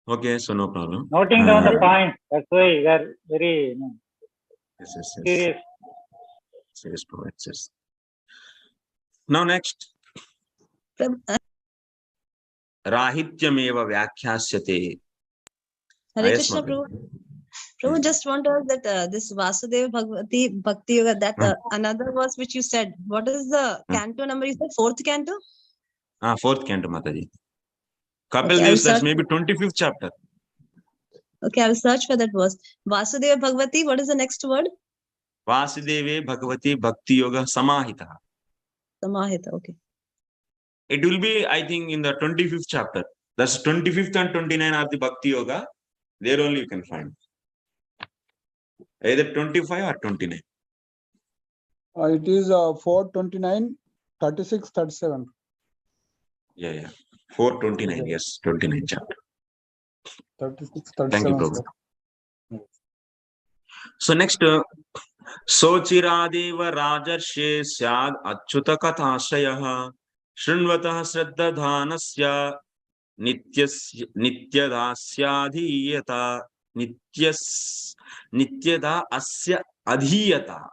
Okay. So no problem. Noting down the point. That's why we are very Yes. serious. Serious provides. Now next. rahityameva vyakhyāsyate. Hare Yes, Krishna, Mataji. Prabhu. Prabhu, just want to ask that this Vasudeva Bhagavati Bhakti Yoga, that another verse which you said, what is the canto number? You said fourth canto? Fourth canto, Mataji. Kapil Okay, I will Dev, that's search. maybe 25th chapter. Okay, I will search for that verse. Vasudeva Bhagavati, what is the next word? Vasudeve Bhagavati Bhakti Yoga Samahita. Samahita, okay. It will be, I think, in the 25th chapter. That's 25th and 29 are the Bhakti Yoga. There only you can find. Either 25 or 29. It is 429, 36, 37. Yeah. 429, yes, 29 chapter. 36, Thank you, 37. Prabhu. Sir. So next, Sochiradeva Rajarshe Syad Achyuta Kathashayah Shrinvatah Shraddadhanasya Nityadasyadhiyata Nityada Asya Adhiyata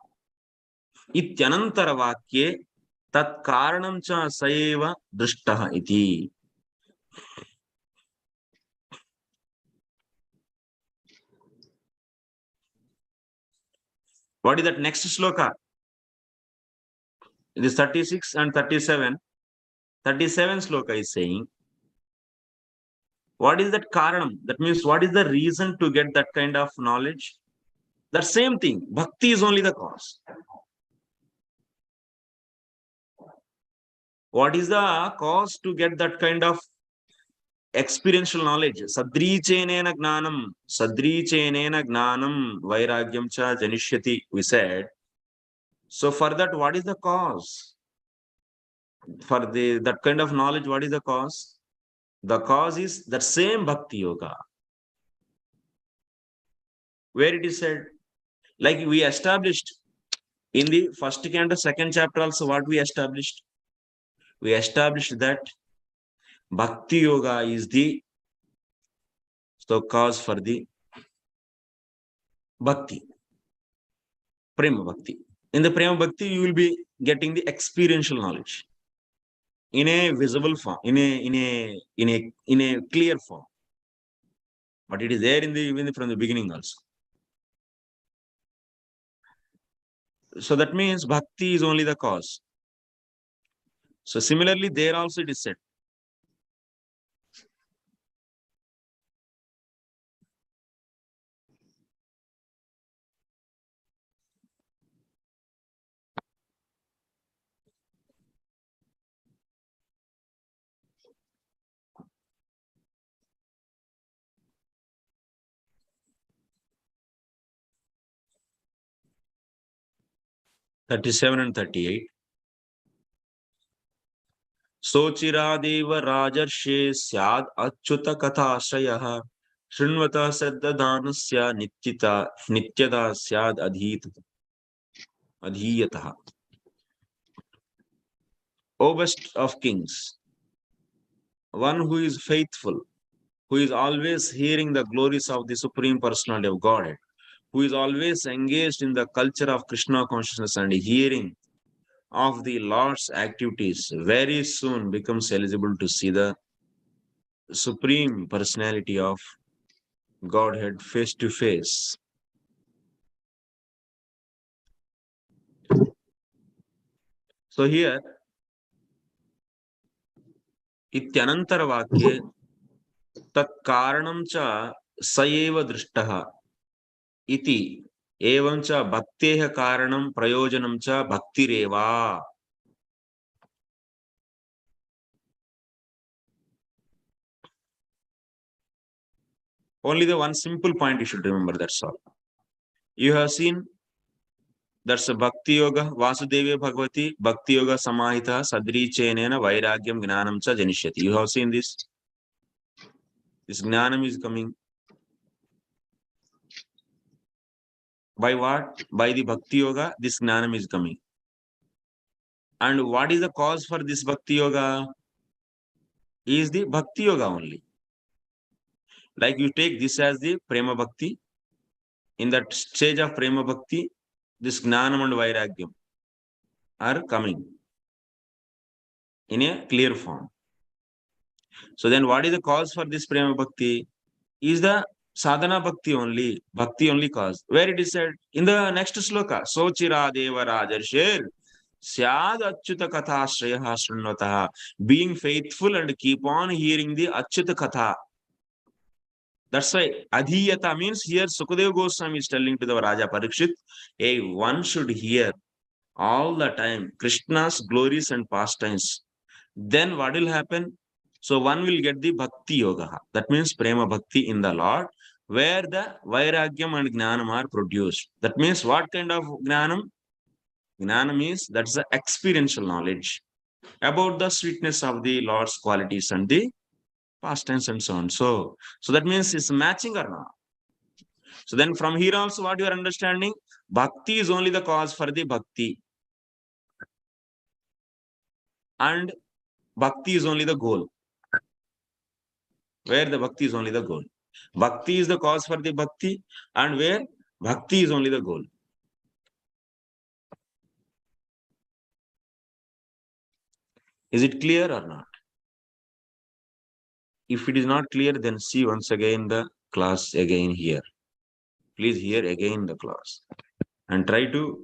Ityanantara Vakye Tat Karanam Cha Saeva Drishtaha Iti. What is that next sloka? It is 36 and 37. 37 sloka is saying, what is that karanam? That means, what is the reason to get that kind of knowledge? That same thing. Bhakti is only the cause. What is the cause to get that kind of experiential knowledge? Sadrichenena gnanam vairagyam cha janishyati, we said. So for that, what is the cause? For that kind of knowledge, what is the cause? The cause is that same Bhakti Yoga. Where it is said, like we established in the first canto, second chapter also, what we established? We established that Bhakti Yoga is the cause for the Bhakti, Prema Bhakti. In the Prema Bhakti, you will be getting the experiential knowledge in a visible form, in a clear form. But it is there even from the beginning also. So that means Bhakti is only the cause. So similarly, there also it is said. (37 and 38). Sochiradeva Rajarshe Syad Achyuta Kathashayah Shrinvata Saddadhanasya Nityada Syad Adhiyataha. O best of kings, one who is faithful, who is always hearing the glories of the Supreme Personality of Godhead, who is always engaged in the culture of Krishna consciousness and hearing of the Lord's activities, very soon becomes eligible to see the Supreme Personality of Godhead face to face. So here, Ityanantara Vakye Tat Karanam Cha Sayeva Drishtaha Iti Evam Cha Bhakteha Karanam Prayojanam Cha Bhaktireva. Only the one simple point you should remember, that's all. You have seen that's a Bhakti Yoga, Vasudeva Bhagavati, Bhakti Yoga Samahita, Sadrichenena, Vairagyam, Gnanam Cha Janishyati. You have seen this? This Gnanam is coming. By what? By the Bhakti Yoga, this Gnanam is coming. And what is the cause for this Bhakti Yoga? Is the Bhakti Yoga only. Like you take this as the Prema Bhakti. In that stage of Prema Bhakti, this Gnanam and Vairagyam are coming in a clear form. So then what is the cause for this prema bhakti? Is the sadhana bhakti only cause. Where it is said in the next sloka, Sochira Deva Rajarshir Syad Achyuta Katha Shreyaha Srunnataha. Being faithful and keep on hearing the Achyuta Katha. That's why Adhiyata means here Sukadeva Goswami is telling to the Raja Parikshit, hey, one should hear all the time Krishna's glories and pastimes. Then what will happen? So one will get the bhakti yoga. That means prema bhakti in the Lord, where the vairagyam and jnanam are produced. That means what kind of jnanam? Jnana means that's the experiential knowledge about the sweetness of the Lord's qualities and the pastimes and so on. So that means it's matching or not. So then from here also what you are understanding? Bhakti is only the cause for the bhakti. And bhakti is only the goal. Where the bhakti is only the goal. Bhakti is the cause for the bhakti, and where bhakti is only the goal. Is it clear or not? If it is not clear, then see once again the class again here. Please hear again the class and try to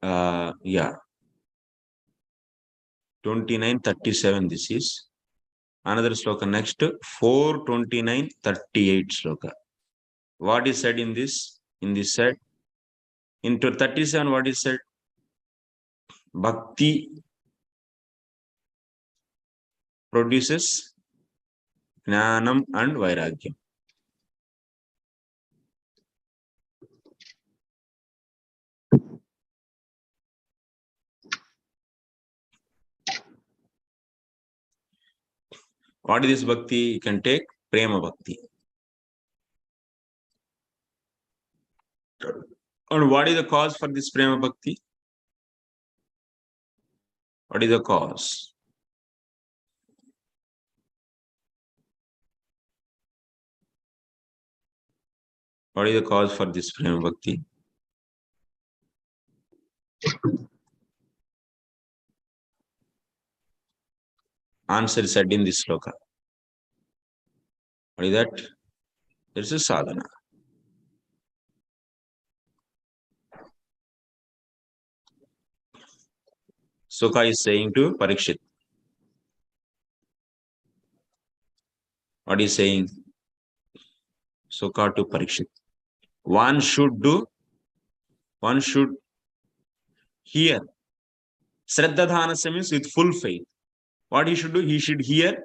29:37 this is. Another sloka next, 4:29:38 sloka. What is said in this? In this set, into 37, what is said? Bhakti produces jnanam and vairagyam. What is this bhakti? You can take prema bhakti. And what is the cause for this prema bhakti? What is the cause? What is the cause for this prema bhakti? Answer is said in this sloka. What is that? It's a sadhana. Sukha is saying to Parikshit. What is saying? Sukha to Parikshit. One should hear. Shraddha dhanasya means with full faith. What he should do? He should hear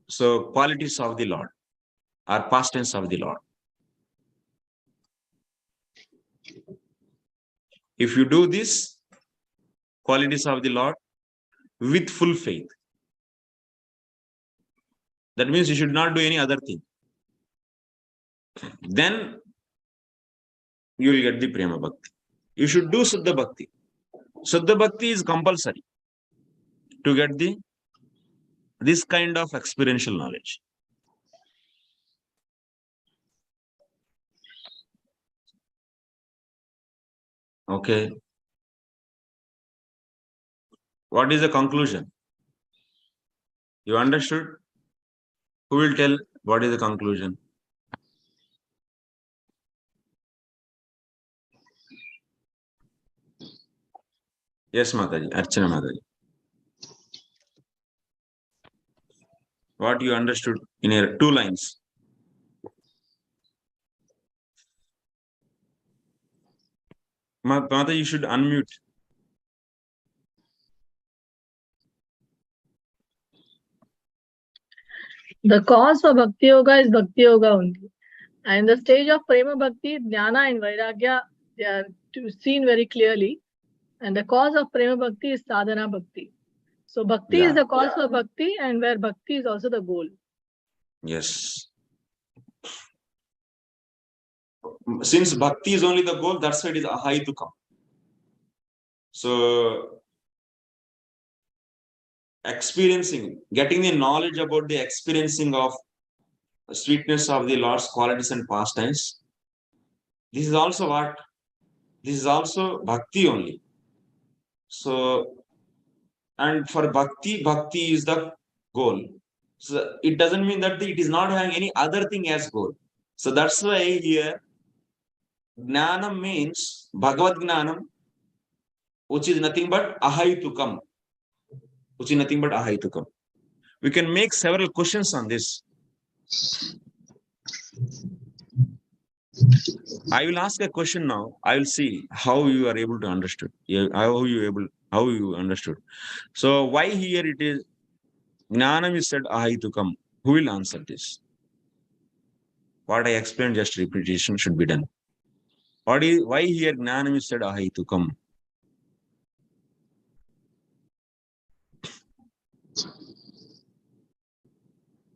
qualities of the Lord or past tense of the Lord. If you do this, qualities of the Lord with full faith, that means you should not do any other thing. Then you will get the prema bhakti. You should do Suddha bhakti. Suddha bhakti is compulsory to get this kind of experiential knowledge. Okay. What is the conclusion? You understood? Who will tell what is the conclusion? Yes, Mataji, Archana Mataji. What you understood in your 2 lines? Mataji, you should unmute. The cause for Bhakti Yoga is Bhakti Yoga only. And the stage of Prema Bhakti, Jnana and Vairagya, they are seen very clearly. And the cause of Prema Bhakti is Sadhana Bhakti. So Bhakti is the cause for Bhakti, and where Bhakti is also the goal. Yes. Since Bhakti is only the goal, that's why it is ahaitukam. So experiencing, getting the knowledge about the experiencing of the sweetness of the Lord's qualities and pastimes. This is also what? This is also bhakti only. So And for bhakti, bhakti is the goal. So it doesn't mean that it is not having any other thing as goal. So that's why here Gnanam means Bhagavad Gnanam, which is nothing but ahaitukam. Which is nothing but ahaitukam. We can make several questions on this. I will ask a question now. I will see how you are able to understand. How you understood. So why here it is Gnanam is said ahaitukam. Who will answer this? What I explained, just repetition should be done. Why here Gnanam is said ahaitukam?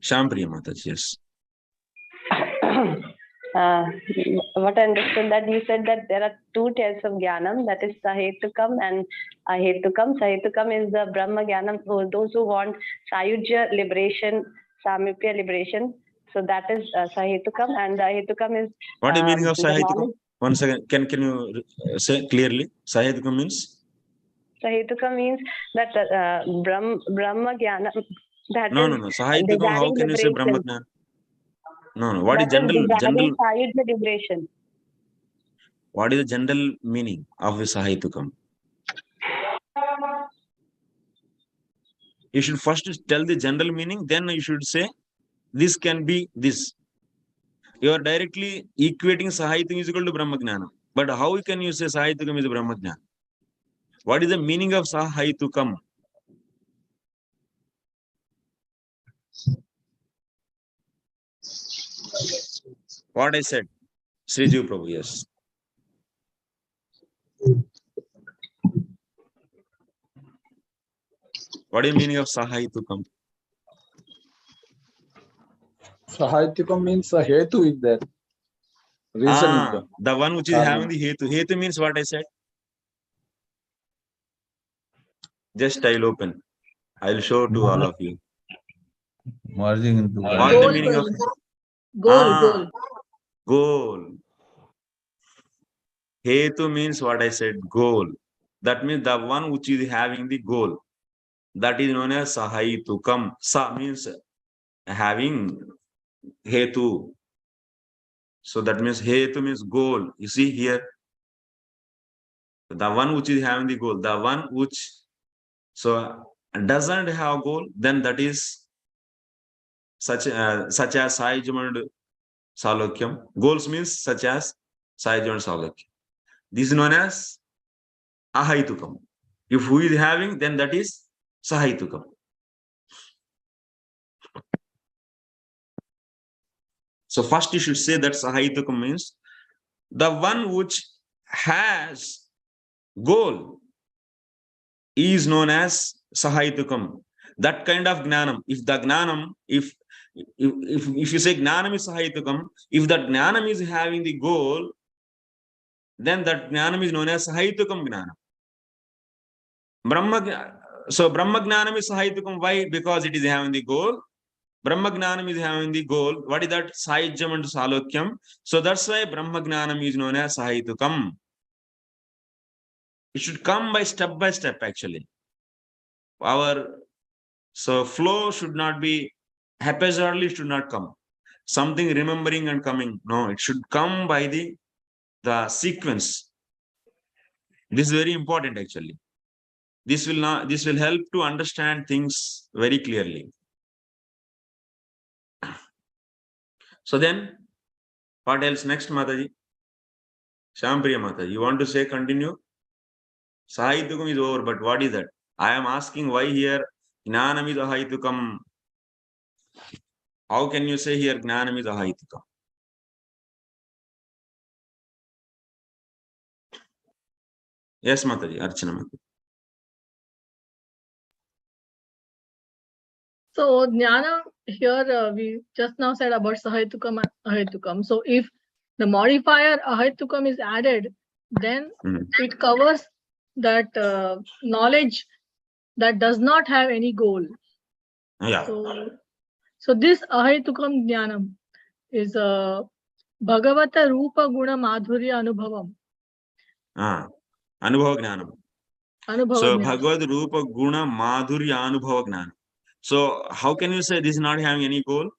Shampriya Mataji, yes. What I understood that you said that there are two types of jnanam, that is sahetukam and ahetukam. Sahetukam is the Brahma jnanam for those who want sayujya liberation, samipya liberation. So that is sahetukam, and the ahetukam is What is the meaning of the sahetukam? knowledge. One second, can you say clearly? Sahetukam means? Sahetukam means that Brahma jnanam, that No. is Sahetukam, how desiring can you say Brahma liberation. Jnana? No. What is That is general? desiring sayujya liberation. What is the general meaning of the sahetukam? You should first tell the general meaning, then you should say this can be this. You are directly equating sahitukam is equal to Brahma Jnana. But how can you say sahitukam is Brahma Jnana? What is the meaning of sahitukam? What I said, Srijiv Prabhu, yes. What is the meaning of sahitukam? Sahityakam means a hetu is there. Reason is there. The one which is having the hetu. Hetu means what I said. Just I'll open. I'll show to all of you. Merging into What is the meaning of goal? Hetu means what I said, goal. That means the one which is having the goal. That is known as sahitukam. Sa means having hetu. So that means hetu means goal. You see here, the one which is having the goal, the one which doesn't have goal, then that is such as Sahyajam and Salokyam. Goals means such as Sahyajam and Salokyam. This is known as ahaitukam. If who is having, then that is sahaitukam. So first you should say that sahaitukam means the one which has goal is known as sahaitukam. That kind of gnanam. If the gnanam, if you say gnanam is sahaitukam, if that gnanam is having the goal, then that gnanam is known as sahaitukam gnanam. Brahma Gnanam is sahaitukam. Why? Because it is having the goal. Brahma Gnanam is having the goal. What is that? Sahyajam and Salokyam. So that's why Brahma Gnanam is known as sahaitukam. It should come by step actually. So flow should not be haphazardly, should not come. Something remembering and coming. No, it should come by the sequence. This is very important actually. This will help to understand things very clearly. So then, what else next, Mataji? Shampriya Mataji, you want to say continue? Sahitukam is over, but what is that? I am asking why here Gnanam is ahaitukam. How can you say here Gnanam is ahaitukam? Yes, Mataji, Archana Mataji. So jnana here we just now said about sahetukam and ahetukam. So if the modifier ahetukam is added, then it covers that knowledge that does not have any goal. Yeah. So this ahetukam jnanam is Bhāgavata Rupa Guna Madhurya Anubhavam. Anubhava Gnanam. Anubhava Jnana. Bhagavad Rupa Guna Madhurya Anubhava Gnana. So how can you say this is not having any goal?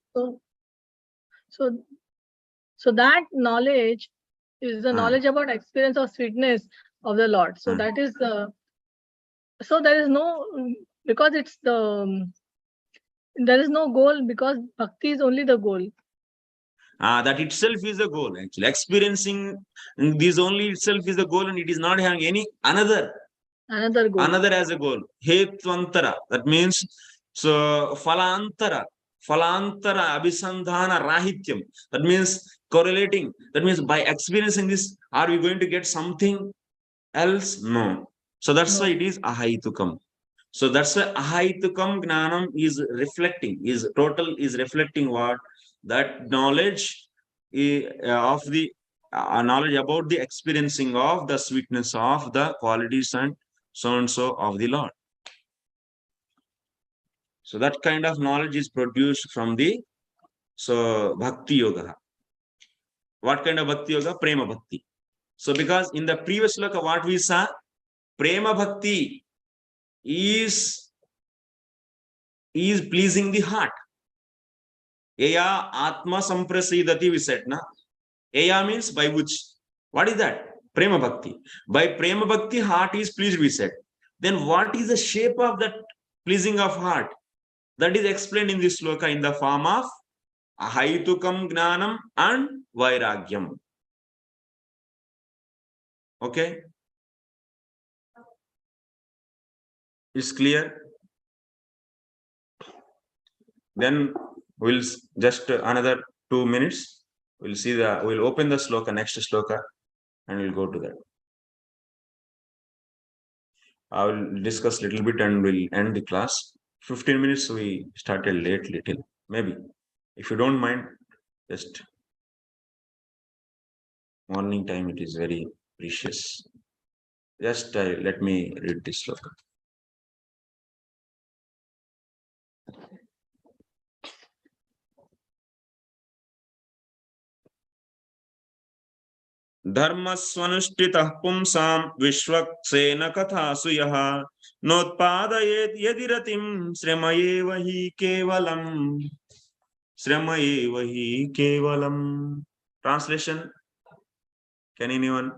So that knowledge is the knowledge about experience of sweetness of the Lord. So that is the, so there is no, because it's the, there is no goal because bhakti is only the goal. That itself is the goal actually. Experiencing this only itself is the goal, and it is not having any another goal. Another as a goal. Hetvantara. That means so phalantara abhisandhana rahityam. That means correlating. That means by experiencing this, are we going to get something else? No. So that's why it is ahaitukam. So that's why ahaitukam gnanam is reflecting, is reflecting what? That knowledge of the knowledge about the experiencing of the sweetness of the qualities and so and so of the Lord. So that kind of knowledge is produced from the bhakti yoga. What kind of bhakti yoga? Prema bhakti. So because in the previous sloka what we saw, prema bhakti is pleasing the heart. Eya atma samprasidati we said, na? Eya means by which. What is that? Prema bhakti. By prema bhakti, heart is pleased, we said. Then what is the shape of that pleasing of heart? That is explained in this sloka in the form of ahaitukam gnanam and vairagyam. Okay? Is clear? Then we'll just another 2 minutes. We'll see we'll open the sloka, next sloka, and we'll go to that. I will discuss a little bit and we'll end the class. 15 minutes we started late little. Maybe. If you don't mind, just morning time, it is very precious. Just let me read this sloka. धर्मस्वनुष्ठितः पुंसां Vishwaksen कथासु यः नोत्पादयेत् यदि रतिं श्रमयेव हि केवलम्. Translation? Can anyone?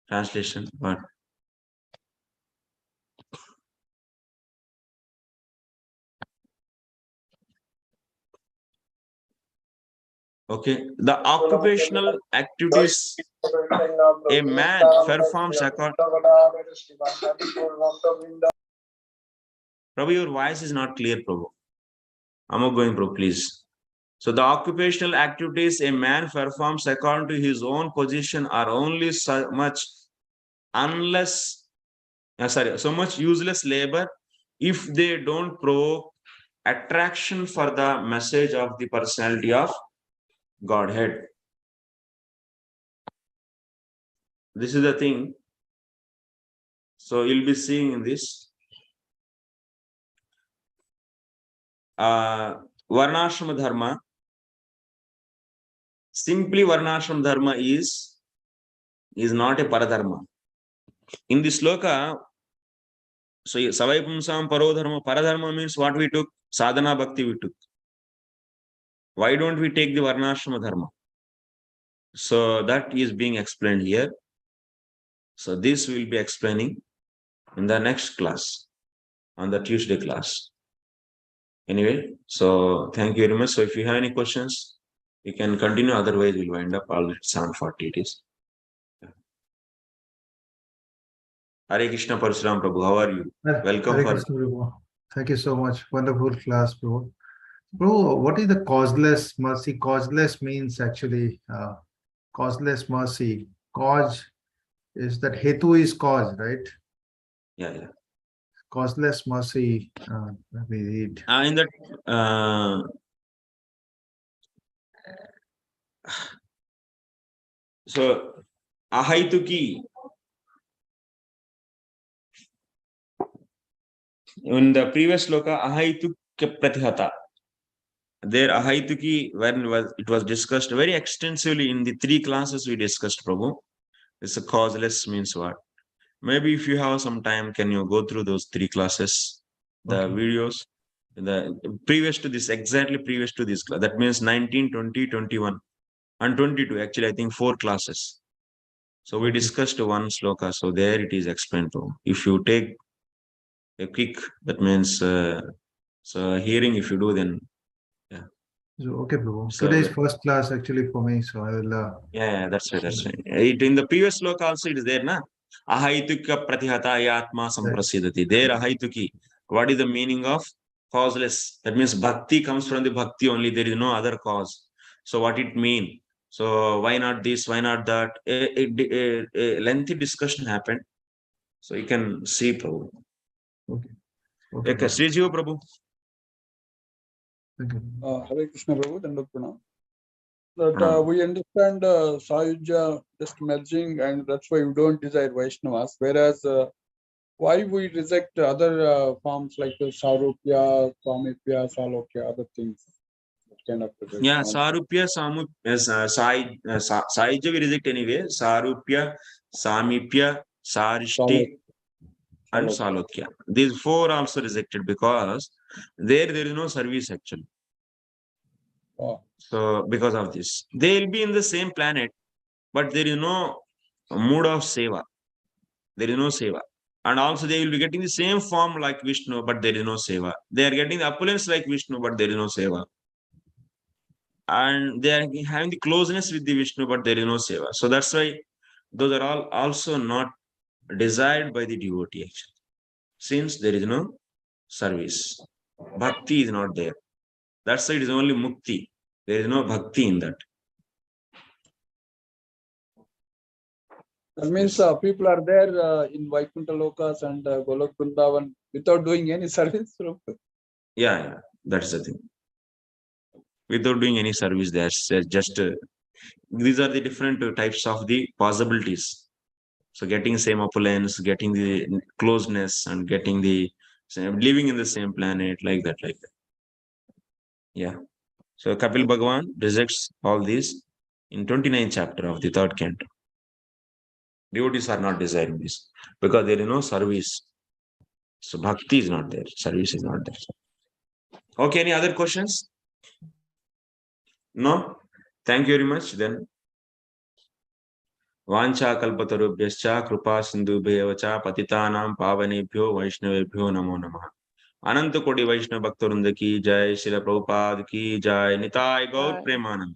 Translation? What? Okay. The occupational activities a man performs according. Prabhu, your voice is not clear, Prabhu. I'm not going, Prabhu, please. So the occupational activities a man performs according to his own position are only so much useless labor if they don't provoke attraction for the message of the personality of Godhead. This is the thing. So you'll be seeing in this. Varnashrama dharma. Simply Varnashrama dharma is not a paradharma. In this sloka, so savai pumsam parodharma. Paradharma means what we took? Sadhana bhakti we took. Why don't we take the Varnashrama dharma? So that is being explained here. So this will be explaining in the next class, on the Tuesday class. Anyway, so thank you very much. So if you have any questions, you can continue. Otherwise, we'll wind up all at 7:40 it is. Hare Krishna Parasuram Prabhu, how are you? Welcome. Hare Krishna, Prabhu. Thank you so much. Wonderful class, Prabhu. Prabhu, what is the causeless mercy? Causeless means actually causeless mercy. Cause is that hetu is cause, right? Yeah. Causeless mercy. Let me read. In that so ahaituki. In the previous sloka, ahaitukya pratihata. There ahaituki, when it was discussed very extensively in the 3 classes we discussed, Prabhu. It's a causeless means what? Maybe if you have some time, can you go through those 3 classes, the videos, the previous to this, exactly previous to this class. That means 19, 20, 21 and 22. Actually, I think 4 classes. So we discussed one sloka. So there it is explained to. If you take a quick, that means so hearing, if you do, then yeah. So, okay, Prabhu. So, Today's first class actually for me, so I will. Yeah, that's right. That's right. It in the previous sloka also it is there, na? Ahaitukya pratihata yatma samprasidati. There ahaituki. What is the meaning of causeless? That means bhakti comes from the bhakti only. There is no other cause. So what it mean? So why not this? Why not that? A lengthy discussion happened. So you can see, Prabhu. Okay, Sri Jiva Prabhu. Thank you. Hare Krishna Prabhu, Dandapana. That we understand Sayujya just merging, and that's why we don't desire Vaishnavas. Whereas why we reject other forms like Sarupya, Swamipya, Salokya, other things? Kind of Yeah, Sarupya, Saijya we reject anyway. Sarupya, Samipya, Sarishti, and Salokya. These 4 also rejected because there is no service actually. So because of this, they will be in the same planet, but there is no mood of seva. There is no seva. And also they will be getting the same form like Vishnu, but there is no seva. They are getting the opulence like Vishnu, but there is no seva. And they are having the closeness with the Vishnu, but there is no seva. So that's why those are all also not desired by the devotee actually. Since there is no service. Bhakti is not there. That's why it is only mukti. There is no bhakti in that. That means people are there in Vaikuntha Lokas and Golok Vrindavan without doing any service. Yeah, that is the thing. Without doing any service, there's just these are the different types of the possibilities. So getting same opulence, getting the closeness, and getting the living in the same planet, like that. Yeah. So Kapil Bhagavan rejects all these in 29th chapter of the 3rd canto. Devotees are not desiring this because there is no service. So bhakti is not there, service is not there. Okay, any other questions? No? Thank you very much. Then Vancha kalpatarubhyascha kripa sindhubhyeva patitanam pavanebhyo vaishnavebhyo namo namah. अनंत कोटि वैष्णव भक्तवृंद की जय, श्रील प्रभुपाद की जय, निताय गौर प्रेमानंद।